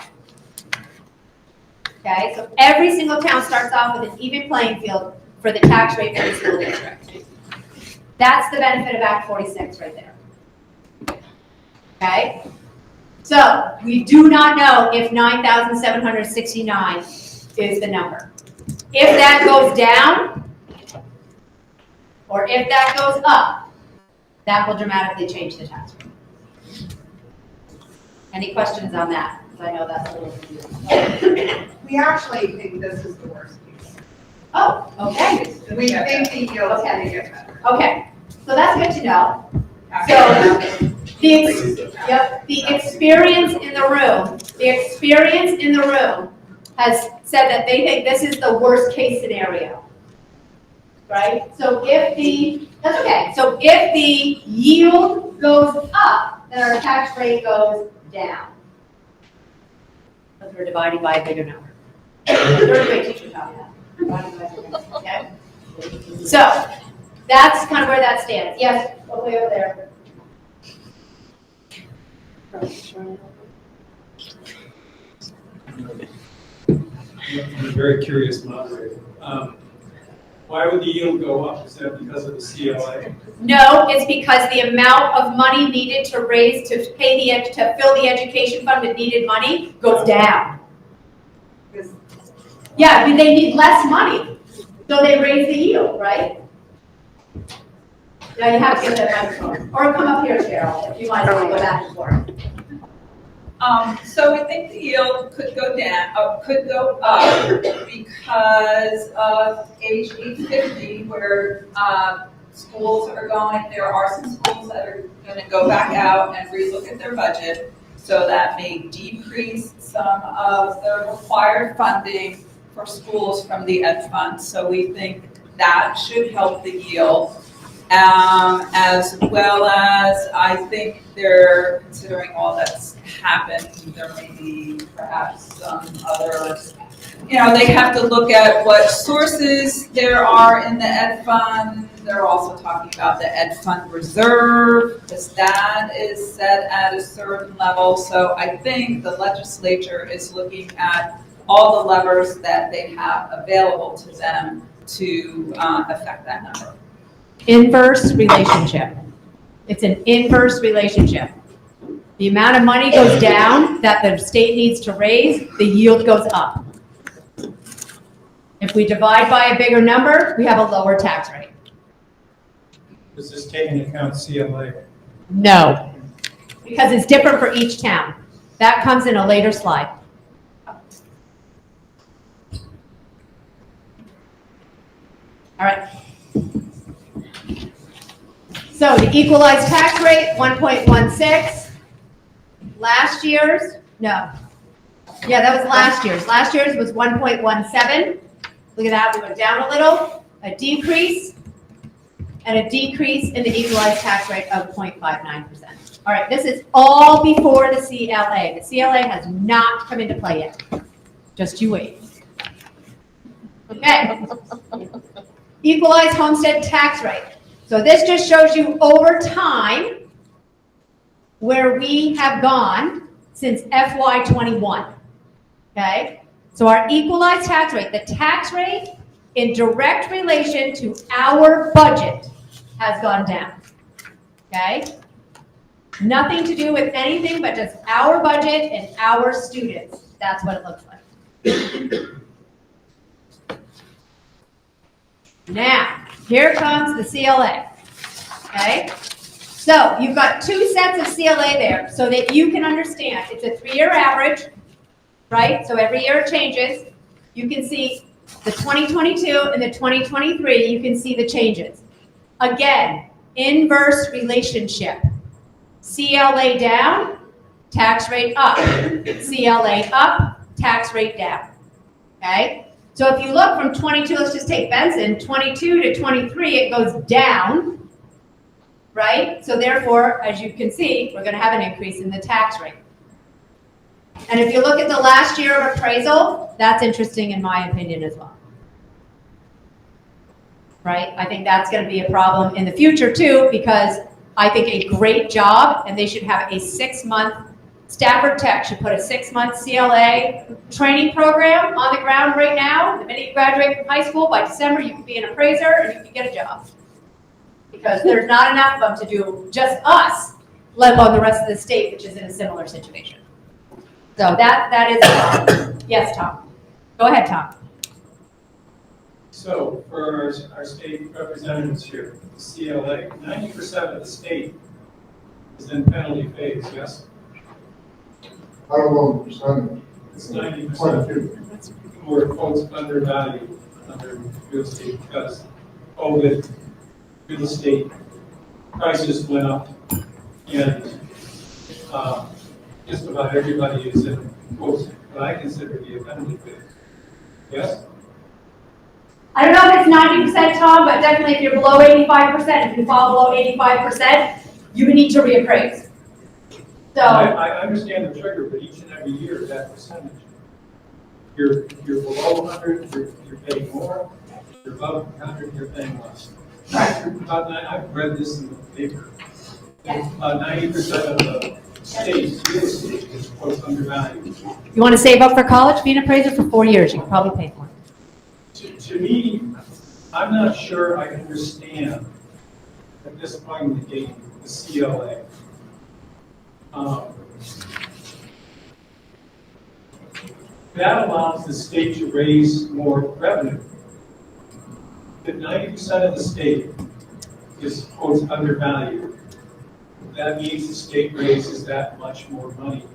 Okay, so every single town starts off with an even playing field for the tax rate for the school district. That's the benefit of Act 46 right there. Okay, so we do not know if 9,769 is the number. If that goes down, or if that goes up, that will dramatically change the tax rate. Any questions on that? Because I know that's a little confusing. We actually think this is the worst case. Oh, okay. We think the yield's gonna get better. Okay, so that's good to know. So the experience in the room has said that they think this is the worst case scenario. Right? So that's okay. So if the yield goes up, then our tax rate goes down. Because we're dividing by a bigger number. Third grade teacher taught me that. Dividing by a bigger number, okay? So that's kind of where that stands. Yes, way over there. I'm a very curious moderator. Why would the yield go up? Is that because of the CLA? No, it's because the amount of money needed to raise to fill the education fund with needed money goes down. Yeah, I mean, they need less money, so they raise the yield, right? Now you have to get that microphone, or come up here, Cheryl, if you want to go back and forth. So we think the yield could go down, could go up because of age 850, where schools are going. There are some schools that are going to go back out and relook at their budget, so that may decrease some of the required funding for schools from the ed fund. So we think that should help the yield. As well as I think they're considering all that's happened, there may be perhaps some other, they have to look at what sources there are in the ed fund. They're also talking about the ed fund reserve, because that is set at a certain level. So I think the legislature is looking at all the levers that they have available to them to affect that number. Inverse relationship. It's an inverse relationship. The amount of money goes down that the state needs to raise, the yield goes up. If we divide by a bigger number, we have a lower tax rate. Does this take into account CLA? No, because it's different for each town. That comes in a later slide. All right. So the equalized tax rate, 1.16. Last year's, no. Yeah, that was last year's. Last year's was 1.17. Look at that, we went down a little, a decrease, and a decrease in the equalized tax rate of 0.59%. All right, this is all before the CLA. The CLA has not come into play yet. Just you wait. Okay. Equalized homestead tax rate. So this just shows you over time where we have gone since FY21. Okay? So our equalized tax rate, the tax rate in direct relation to our budget has gone down. Okay? Nothing to do with anything but just our budget and our students. That's what it looks like. Now, here comes the CLA, okay? So you've got two sets of CLA there so that you can understand. It's a 3-year average, right? So every year it changes. You can see the 2022 and the 2023, you can see the changes. Again, inverse relationship. CLA down, tax rate up. CLA up, tax rate down. Okay? So if you look from 22, let's just take Benson, 22 to 23, it goes down, right? So therefore, as you can see, we're going to have an increase in the tax rate. And if you look at the last year of appraisal, that's interesting in my opinion as well. Right? I think that's going to be a problem in the future too, because I think a great job, and they should have a 6-month, Stafford Tech should put a 6-month CLA training program on the ground right now. The minute you graduate from high school, by December, you can be an appraiser and you can get a job. Because there's not enough of them to do just us, let alone the rest of the state, which is in a similar situation. So that is a problem. Yes, Tom. Go ahead, Tom. So for our state representatives here, the CLA, 90% of the state is in penalty phase, yes? I don't know the percentage. It's 90%. We're folks undervalued under real estate because COVID, real estate prices went up, and just about everybody is in quotes what I consider to be a penalty phase. Yes? I don't know if it's 90%, Tom, but definitely if you're below 85%, if you fall below 85%, you would need to reappraise. So I understand the trigger, but each and every year, that percentage. You're below 100, you're paying more. You're above 100, you're paying less. I've read this in the paper. 90% of the state real estate is quote undervalued. you want to save up for college, be an appraiser for 4 years, you can probably pay for it. To me, I'm not sure I understand at this point in the game the CLA. That allows the state to raise more revenue. If 90% of the state is quote undervalued, that means the state raises that much more money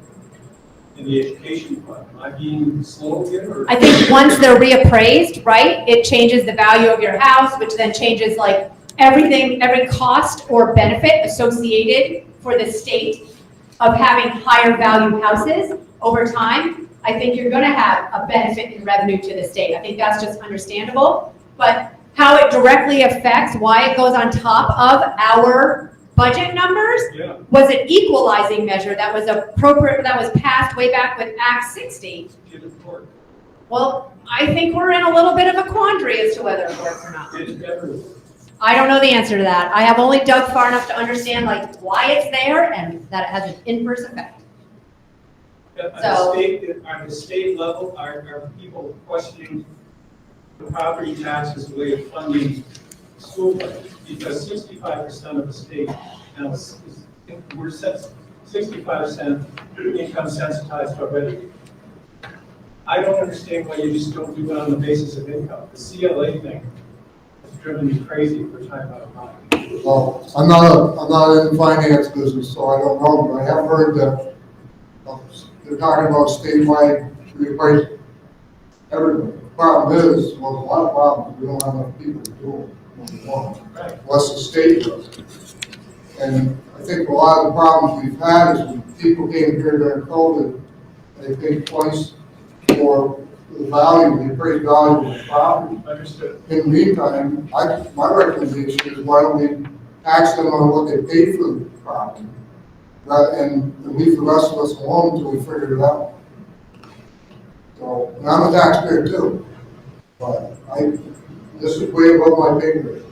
in the education fund. Am I being slow here? Or? I think once they're reappraised, right, it changes the value of your house, which then changes like everything, every cost or benefit associated for the state of having higher value houses over time. I think you're going to have a benefit in revenue to the state. I think that's just understandable. But how it directly affects why it goes on top of our budget numbers was an equalizing measure that was appropriate, that was passed way back with Act 60. Well, I think we're in a little bit of a quandary as to whether it works or not. I don't know the answer to that. I have only dug far enough to understand like why it's there and that it has an inverse effect. On the state level, are people questioning the property tax as a way of funding school budget? Because 65% of the state now we're 65% income sensitized already. I don't understand why you just don't do it on the basis of income. The CLA thing has driven me crazy for time out of mind. Well, I'm not in the finance business, so I don't know, but I have heard that they're talking about statewide reappraisal. Everybody. The problem is, well, a lot of problems, we don't have enough people to do it. Plus the state does. And I think a lot of the problems we've had is when people came here during COVID, they paid twice for the value, the appraised value of the property. Understood. In the meantime, my recommendation is why don't we tax them on what they paid for the property, and leave the rest of us alone until we figure it out. So, and I'm a taxpayer too, but this is way above my pay grade.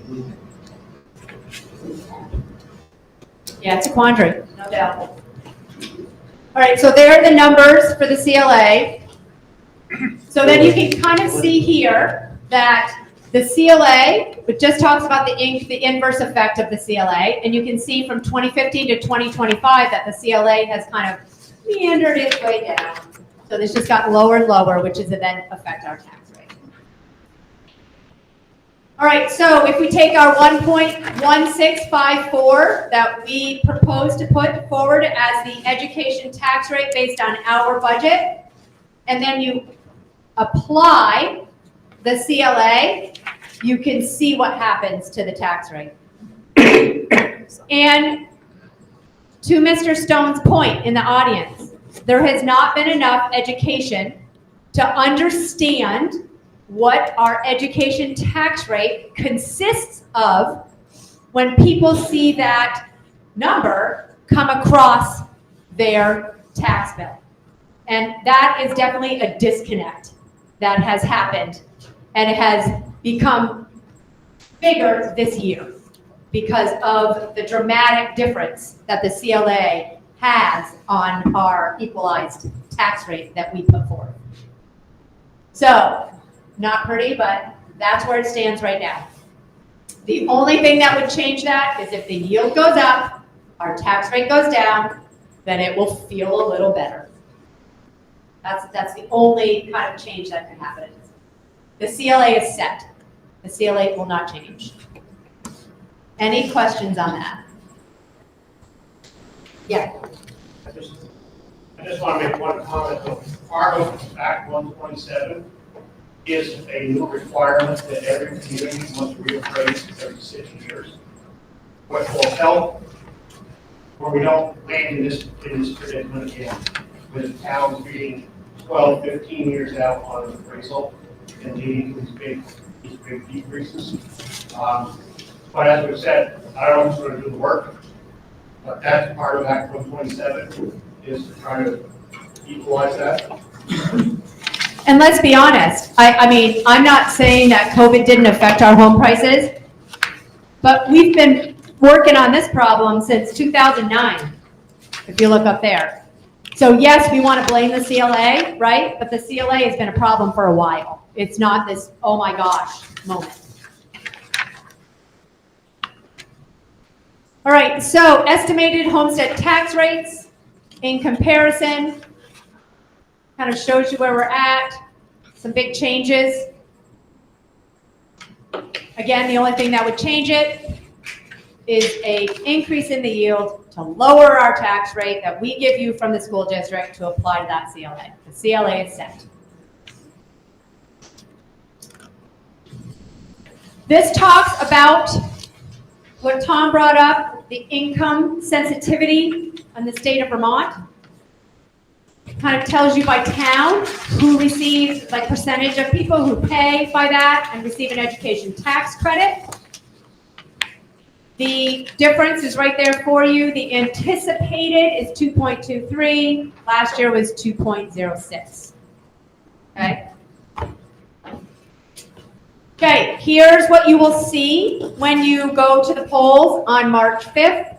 Yeah, it's a quandary, no doubt. All right, so there are the numbers for the CLA. So then you can kind of see here that the CLA, it just talks about the inverse effect of the CLA, and you can see from 2015 to 2025 that the CLA has kind of meandered its way down. So this just got lower and lower, which is then affect our tax rate. All right, so if we take our 1.1654 that we propose to put forward as the education tax rate based on our budget, and then you apply the CLA, you can see what happens to the tax rate. And To Mr. Stone's point in the audience, there has not been enough education to understand what our education tax rate consists of when people see that number come across their tax bill. And that is definitely a disconnect that has happened, and it has become bigger this year because of the dramatic difference that the CLA has on our equalized tax rate that we put forward. So, not pretty, but that's where it stands right now. The only thing that would change that is if the yield goes up, our tax rate goes down, then it will feel a little better. That's the only kind of change that can happen. The CLA is set. The CLA will not change. Any questions on that? Yeah. I just want to make one comment. Part of Act 127 is a new requirement that every community must reappraise every 6 years, which will help where we don't land in this predicament again, with towns being 12, 15 years out on an appraisal and leading to these big decreases. But as we said, I don't know who's going to do the work, but that's part of Act 127 is to try to equalize that. And let's be honest, I mean, I'm not saying that COVID didn't affect our home prices, but we've been working on this problem since 2009, if you look up there. So yes, we want to blame the CLA, right? But the CLA has been a problem for a while. It's not this, oh my gosh, moment. All right, so estimated homestead tax rates in comparison kind of shows you where we're at. Some big changes. Again, the only thing that would change it is an increase in the yield to lower our tax rate that we give you from the school district to apply to that CLA. The CLA is set. This talks about what Tom brought up, the income sensitivity in the state of Vermont. Kind of tells you by town who receives, like percentage of people who pay by that and receive an education tax credit. The difference is right there for you. The anticipated is 2.23. Last year was 2.06. Okay. Okay, here's what you will see when you go to the polls on March 5th.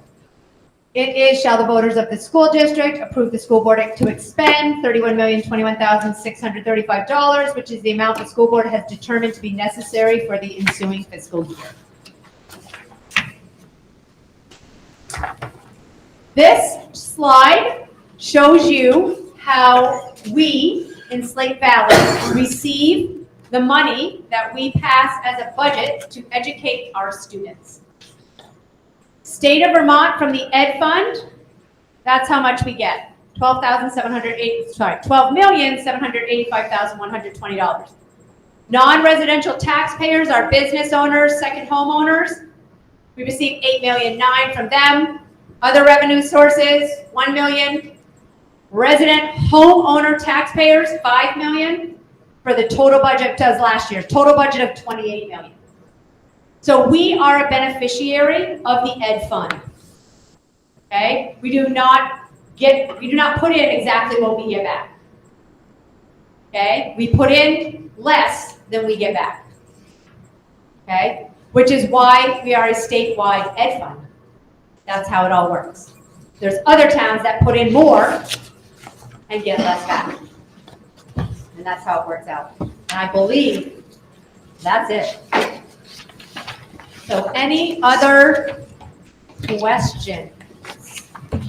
It is, shall the voters of the school district approve the school board to expend $31,021,635, which is the amount the school board has determined to be necessary for the ensuing fiscal year. This slide shows you how we in Slate Valley receive the money that we pass as a budget to educate our students. State of Vermont from the Ed Fund, that's how much we get. $12,785,120. Non-residential taxpayers are business owners, second homeowners. We receive $8.9 million from them. Other revenue sources, $1 million. Resident homeowner taxpayers, $5 million for the total budget does last year. Total budget of $28 million. So we are a beneficiary of the Ed Fund. Okay? We do not put in exactly what we get back. Okay? We put in less than we get back. Okay? Which is why we are a statewide Ed Fund. That's how it all works. There's other towns that put in more and get less back. And that's how it works out. And I believe that's it. So any other questions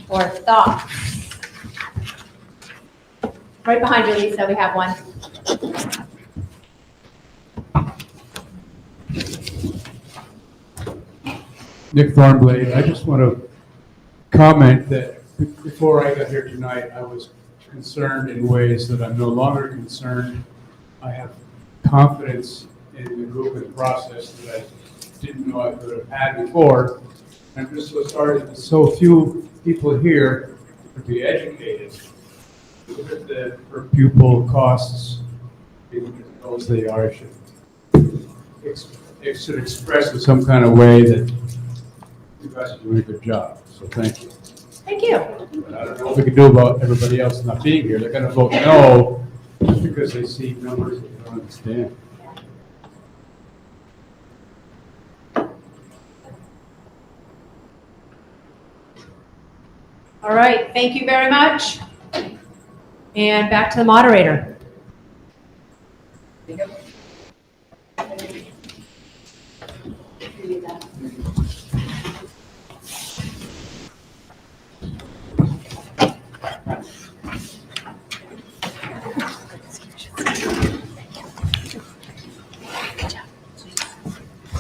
or thoughts? Right behind you, Lisa, we have one. Nick Thornblade, I just want to comment that before I got here tonight, I was concerned in ways that I'm no longer concerned. I have confidence in the group and process that I didn't know I could have had before. I'm just so sorry that so few people here to be educated, look at the per pupil costs, even as low as they are, it should express in some kind of way that you guys are doing a good job. So thank you. Thank you. But I don't know what we can do about everybody else not being here. They're gonna vote no just because they see numbers that they don't understand. All right, thank you very much. And back to the moderator.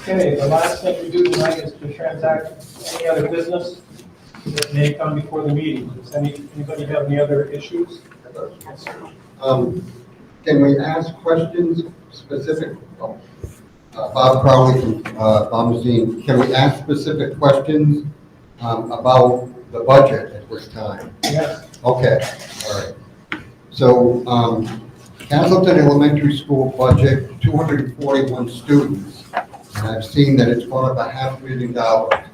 Okay, the last thing we do tonight is to transact any other business that may come before the meeting. Does anybody have any other issues? Can we ask questions specific? Bob Crowley from Bombazine. Can we ask specific questions about the budget at this time? Yes. Okay, all right. So Castleton Elementary School budget, 241 students. And I've seen that it's gone up $500,000.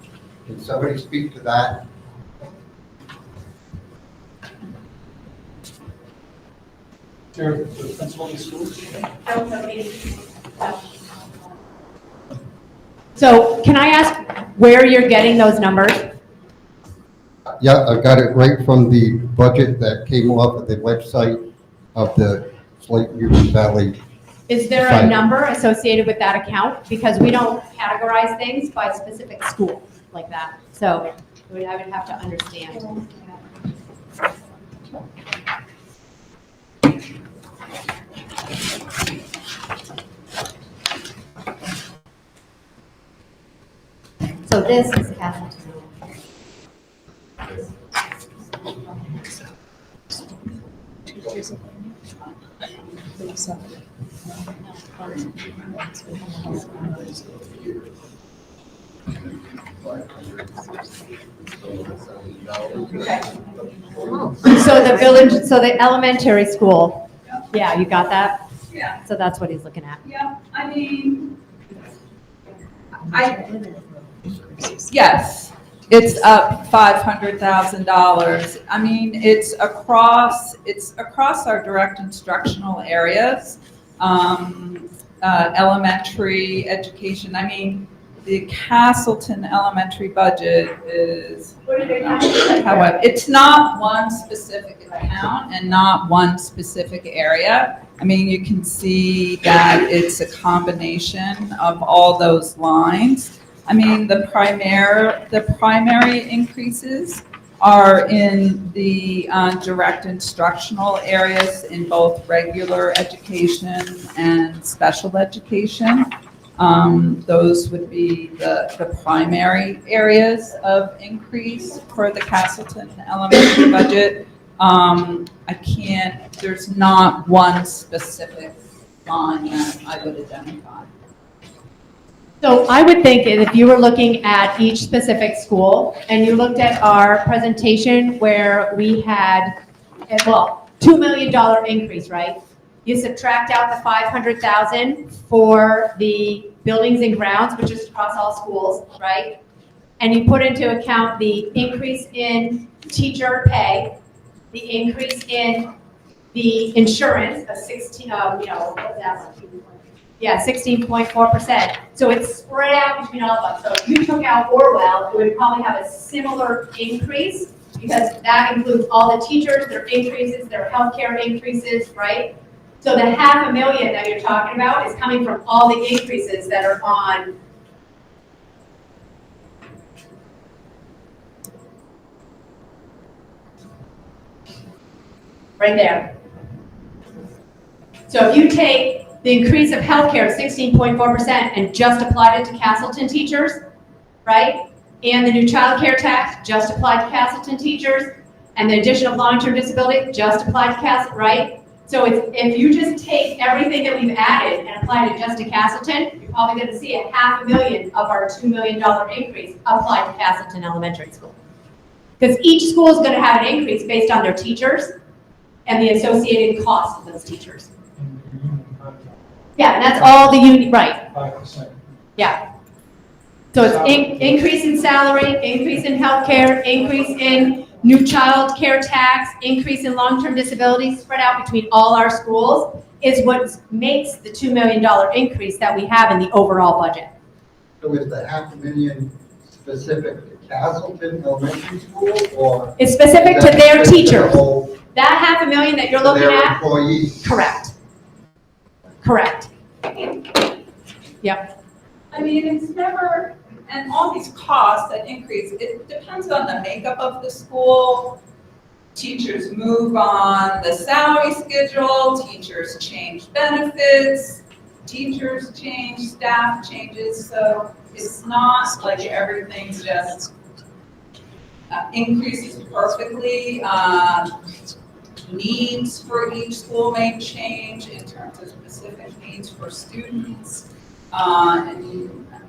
Can somebody speak to that? Sure, the principal of the school. So can I ask where you're getting those numbers? Yeah, I got it right from the budget that came off of the website of the Slate Union Valley. Is there a Fine. number associated with that account? Because we don't categorize things by specific school like that. So I would have to understand. So this is Castleton. So the village, so the elementary school, yeah, you got that? Yeah. So that's what he's looking at. Yeah, I mean, yes, it's up $500,000. I mean, it's across our direct instructional areas, elementary education. I mean, the Castleton elementary budget is, however, it's not one specific account and not one specific area. I mean, you can see that it's a combination of all those lines. I mean, the primary increases are in the direct instructional areas in both regular education and special education. Those would be the primary areas of increase for the Castleton elementary budget. There's not one specific line that I would identify. So I would think if you were looking at each specific school and you looked at our presentation where we had, well, $2 million increase, right? You subtract out the $500,000 for the buildings and grounds, which is across all schools, right? And you put into account the increase in teacher pay, the increase in the insurance of 16.4%. So it's spread out between all of us. So if you took out Orwell, it would probably have a similar increase because that includes all the teachers, their increases, their healthcare increases, right? So the $500,000 that you're talking about is coming from all the increases that are on. Right there. So if you take the increase of healthcare of 16.4% and just applied it to Castleton teachers, right? And the new child care tax just applied to Castleton teachers, and the additional long-term disability just applied to Castleton, right? So if you just take everything that we've added and applied it just to Castleton, you're probably going to see a $500,000 of our $2 million increase applied to Castleton Elementary School. Because each school is gonna have an increase based on their teachers and the associated cost of those teachers. Yeah, and that's all the union, right, 5%. yeah. So it's increase in salary, increase in healthcare, increase in new child care tax, increase in long-term disability spread out between all our schools is what makes the $2 million increase that we have in the overall budget. So is the $500,000 specific to Castleton Elementary School, or? It's specific is to that their specific to the teachers. whole- That $500,000 that you're to looking their at, employees? correct. Correct. Yep. I mean, it's never, and all these costs that increase, it depends on the makeup of the school. Teachers move on the salary schedule, teachers change benefits, teachers change, staff changes, so it's not like everything's just increases perfectly. Needs for each school may change in terms of specific needs for students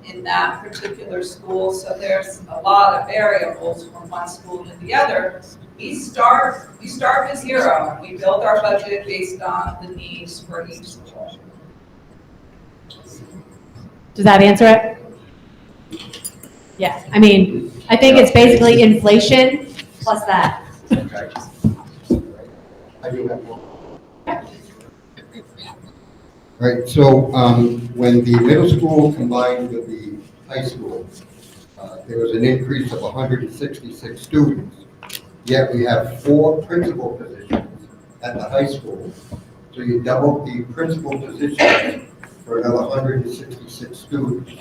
in that particular school. So there's a lot of variables from one school to the other. We start with zero, and we build our budget based on the needs for each school. Does that answer it? Yeah, I mean, I think it's basically inflation plus that. Okay. I do have one. Right, so when the middle school combined with the high school, there was an increase of 166 students. Yet we have 4 principal positions at the high school. So you doubled the principal positions for another 166 students.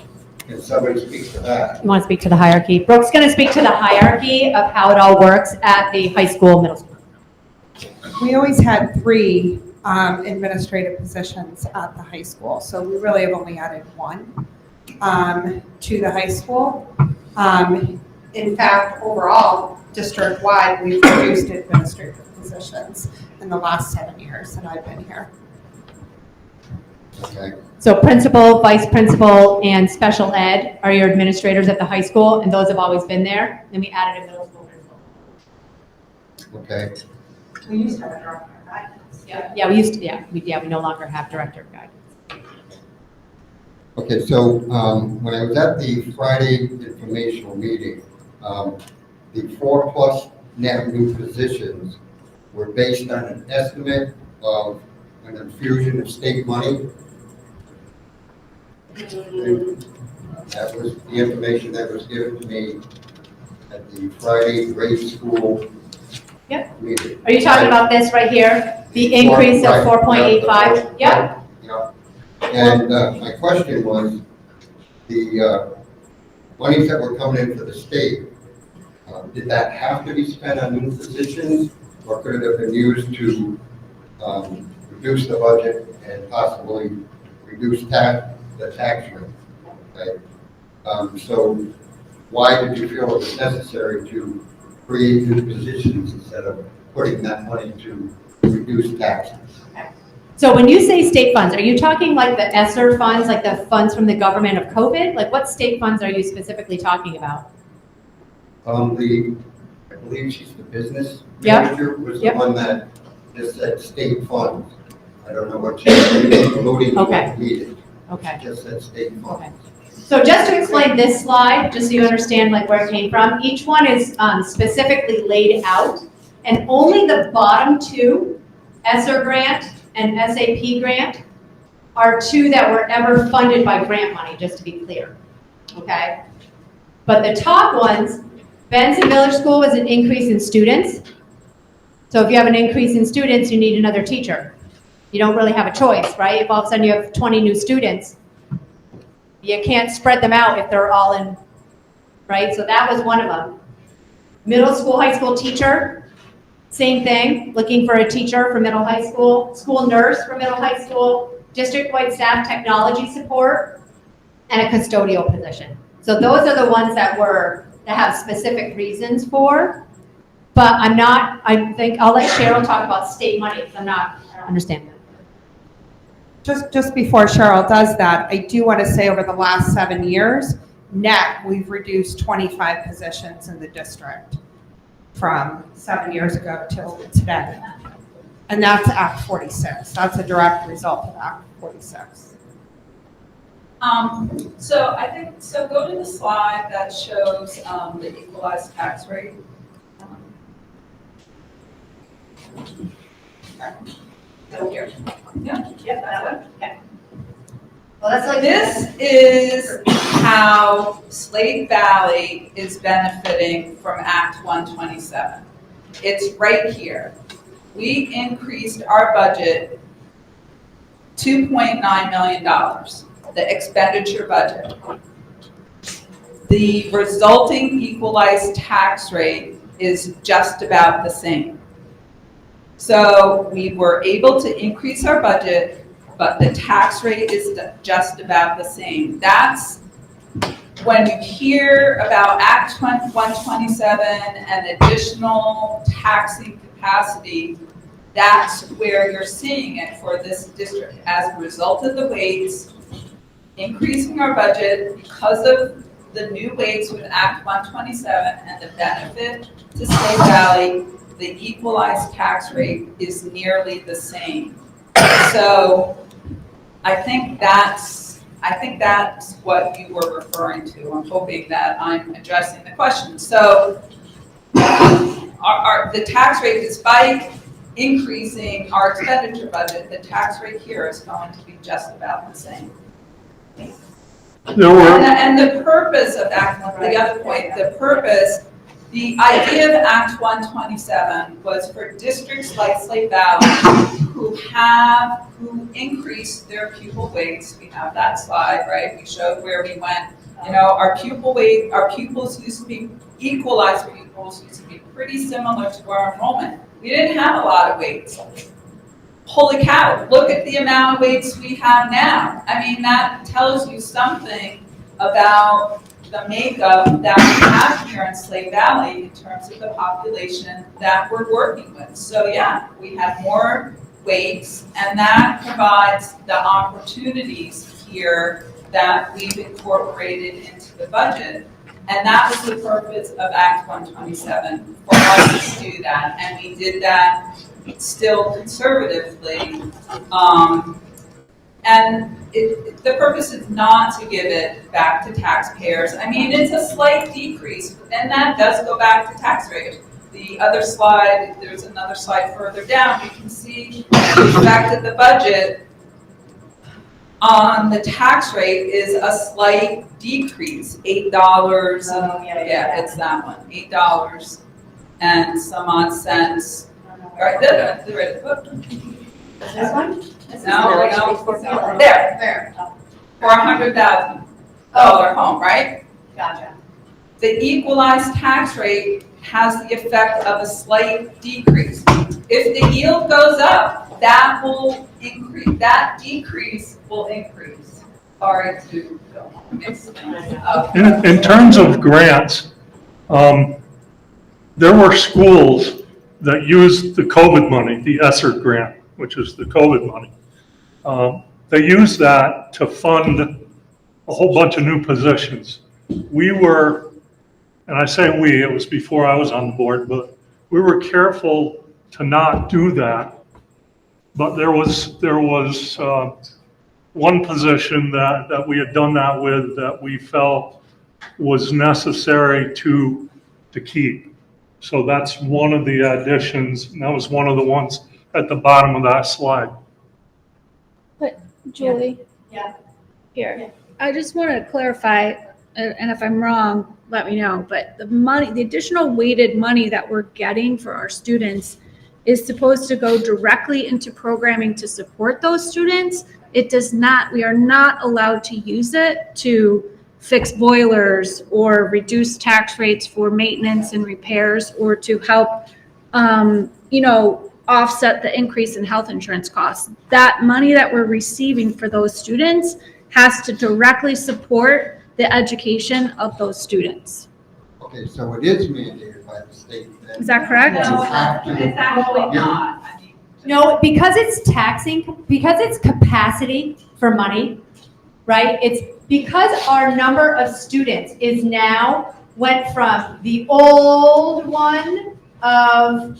Can somebody speak to that? You want to speak to the hierarchy? Brooke's going to speak to the hierarchy of how it all works at the high school, middle school. We always had 3 administrative positions at the high school, so we really have only added 1 to the high school. In fact, overall, district-wide, we've reduced administrative positions in the last 7 years that I've been here. Okay. So principal, vice principal, and special ed are your administrators at the high school, and those have always been there. Then we added a middle school principal. Okay. We used to have a director of guidance. Yeah, we no longer have director of guidance. Okay, so when I was at the Friday informational meeting, the 4+ net new positions were based on an estimate of an infusion of state money. That was the information that was given to me at the Friday grade school meeting. Are you talking about this right here? The increase of 4.85? Yep. Yeah. And my question was, the monies that were coming in for the state, did that have to be spent on new positions, or could it have been used to reduce the budget and possibly reduce the tax rate? Okay. So why did you feel it was necessary to create new positions instead of putting that money to reduce taxes? So when you say state funds, are you talking like the ESSER funds, like the funds from the government of COVID? Like what state funds are you specifically talking about? I believe she's the business manager, was the one that just said state funds. I don't know what she's alluding to. Okay. Needed. Okay. Just said state funds. Okay. So just to explain this slide, just so you understand like where it came from, each one is specifically laid out, and only the bottom 2, ESSER grant and SAP grant, are 2 that were ever funded by grant money, just to be clear, okay? But the top ones, Benson Village School was an increase in students. So if you have an increase in students, you need another teacher. You don't really have a choice, right? If all of a sudden you have 20 new students, you can't spread them out if they're all in, right? So that was one of them. Middle school, high school teacher, same thing, looking for a teacher for middle high school, school nurse for middle high school, district-wide staff technology support, and a custodial position. So those are the ones that have specific reasons for, but I think I'll let Cheryl talk about state money, because I don't understand that. Just before Cheryl does that, I do want to say over the last 7 years, net, we've reduced 25 positions in the district. from 7 years ago till today. And that's Act 46. That's a direct result of Act 46. So I think, so go to the slide that shows the equalized tax rate. So here. Yeah, That one? Okay. Well, that's like. This is how Slate Valley is benefiting from Act 127. It's right here. We increased our budget $2.9 million, the expenditure budget. The resulting equalized tax rate is just about the same. So we were able to increase our budget, but the tax rate is just about the same. That's when you hear about Act 127 and additional taxing capacity, that's where you're seeing it for this district. As a result of the weights, increasing our budget because of the new weights with Act 127 and the benefit to Slate Valley, the equalized tax rate is nearly the same. So I think that's what you were referring to. I'm hoping that I'm addressing the question. So the tax rate, despite increasing our expenditure budget, the tax rate here is going to be just about the same. And the purpose of Act, the other point, the idea of Act 127 was for districts like Slate Valley who increased their pupil weights. We have that slide, right? We showed where we went. You know, our pupils used to be, equalized pupils used to be pretty similar to our enrollment. We didn't have a lot of weights. Holy cow, look at the amount of weights we have now. I mean, that tells you something about the makeup that we have here in Slate Valley in terms of the population that we're working with. So yeah, we have more weights, and that provides the opportunities here that we've incorporated into the budget. And that was the purpose of Act 127, for us to do that. And we did that still conservatively. The purpose is not to give it back to taxpayers. I mean, it's a slight decrease, and that does go back to tax rate. The other slide, there's another slide further down, you can see the effect of the budget on the tax rate is a slight decrease, $8. Yeah, it's that one, $8 and some odd cents. All right, This one? No, there. For $100,000 home, right? Gotcha. The equalized tax rate has the effect of a slight decrease. If the yield goes up, that will increase. That decrease will increase. Sorry to go on. In terms of grants, there were schools that used the COVID money, the ESSER grant, which is the COVID money. They used that to fund a whole bunch of new positions. We were, and I say we, it was before I was on the board, but we were careful to not do that. But there was one position that we had done that with that we felt was necessary to keep. So that's one of the additions, and that was one of the ones at the bottom of that slide. But Julie? Yeah. Here, I just want to clarify, and if I'm wrong, let me know, but the additional weighted money that we're getting for our students is supposed to go directly into programming to support those students. It does not, we are not allowed to use it to fix boilers or reduce tax rates for maintenance and repairs or to help, offset the increase in health insurance costs. That money that we're receiving for those students has to directly support the education of those students. Okay, so it is mandated by the state. Is that correct? No, it's actually not. No, because it's taxing, because it's capacity for money, right? It's because our number of students is now went from the old one of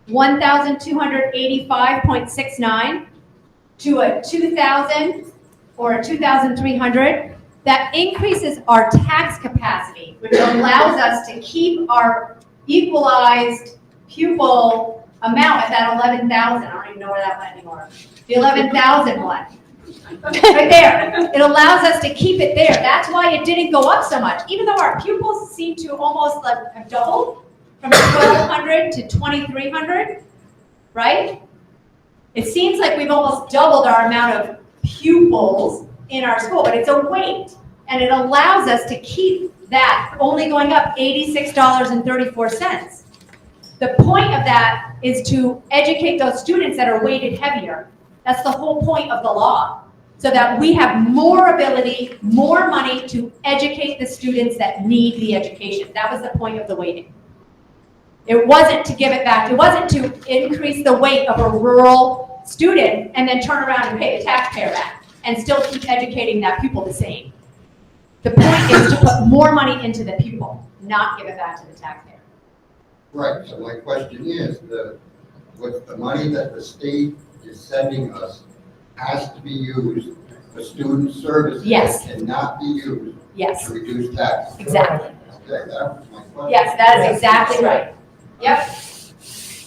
1,285.69 to a 2,000 or a 2,300, that increases our tax capacity, which allows us to keep our equalized pupil amount at that 11,000. I don't even know where that went anymore. The 11,000 one. Right there. It allows us to keep it there. That's why it didn't go up so much. Even though our pupils seem to almost like have doubled from 1,200 to 2,300, right? It seems like we've almost doubled our amount of pupils in our school, but it's a weight. And it allows us to keep that only going up $86.34. The point of that is to educate those students that are weighted heavier. That's the whole point of the law. So that we have more ability, more money to educate the students that need the education. That was the point of the weighting. It wasn't to give it back. It wasn't to increase the weight of a rural student and then turn around and pay the taxpayer back and still keep educating that pupil the same. The point is to put more money into the pupil, not give it back to the taxpayer. Right, so my question is, with the money that the state is sending us has to be used for student services. Yes. It cannot be used Yes. to reduce taxes. Exactly. Okay, that was my question. Yes, that is exactly right. Yep.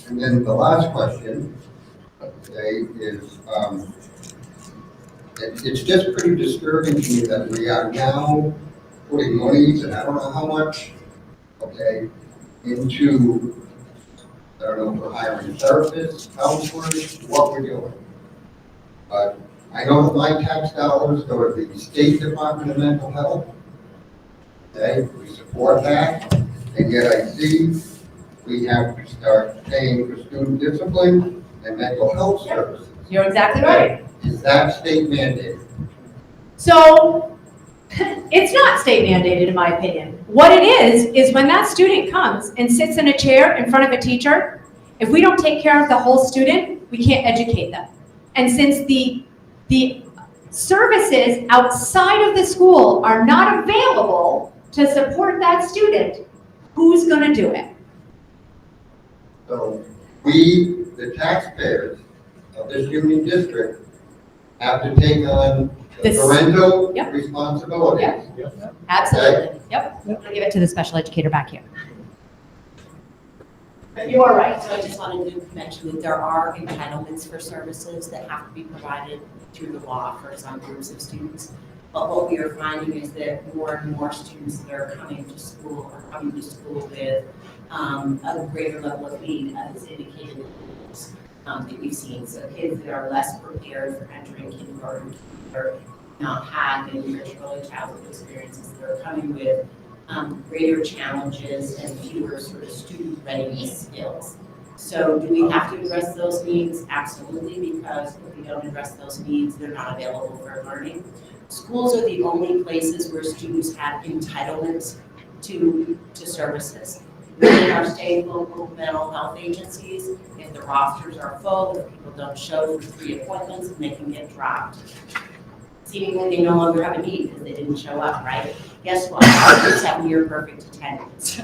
And then the last question today is, it's just pretty disturbing to me that we are now putting monies, and I don't know how much, okay, into, I don't know, for hiring therapists, counselors, what we're doing. But I know that my tax dollars go to the State Department of Mental Health. Okay, we support that, and yet I see we have to start paying for student discipline and mental health services. You're exactly right. Is that state mandated? So it's not state mandated, in my opinion. What it is when that student comes and sits in a chair in front of a teacher, if we don't take care of the whole student, we can't educate them. And since the services outside of the school are not available to support that student, who's going to do it? So we, the taxpayers of this union district, have to take on the parental responsibilities. Yep. Absolutely. Yep. I'm going to give it to the special educator back here. You are right. So I just wanted to mention that there are entitlements for services that have to be provided through the law for some groups of students. But what we are finding is that more and more students that are coming to school are coming to school with a greater level of need, as indicated in the news that we've seen. So kids that are less prepared for entering kindergarten or not had maybe rich early childhood experiences that are coming with greater challenges and fewer sort of student readiness skills. So do we have to address those needs? Absolutely, because if we don't address those needs, they're not available for learning. Schools are the only places where students have entitlements to services. Within our state and local mental health agencies, if the rosters are full, if people don't show for 3 appointments, they can get dropped. Seemingly they no longer have a need because they didn't show up, right? Guess what? Our kids have near perfect attendance.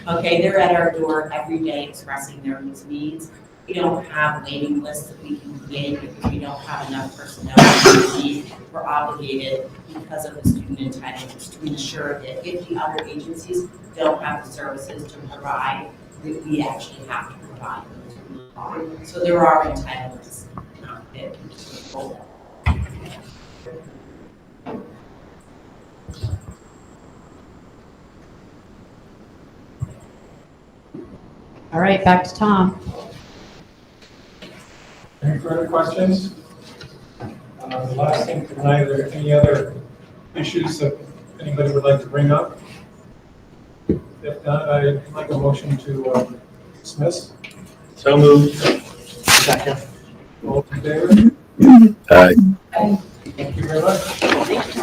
Okay, they're at our door every day expressing their needs. We don't have waiting lists that we can create because we don't have enough personnel to need. We're obligated because of the student entitlements to ensure that if the other agencies don't have the services to provide, that we actually have to provide them. So there are entitlements, not that we just hold them. All right, back to Tom. Any further questions? The last thing tonight, are there any other issues that anybody would like to bring up? If not, I'd like a motion to dismiss. So moved. Second. All in favor? Aye. Thank you very much. Thank you.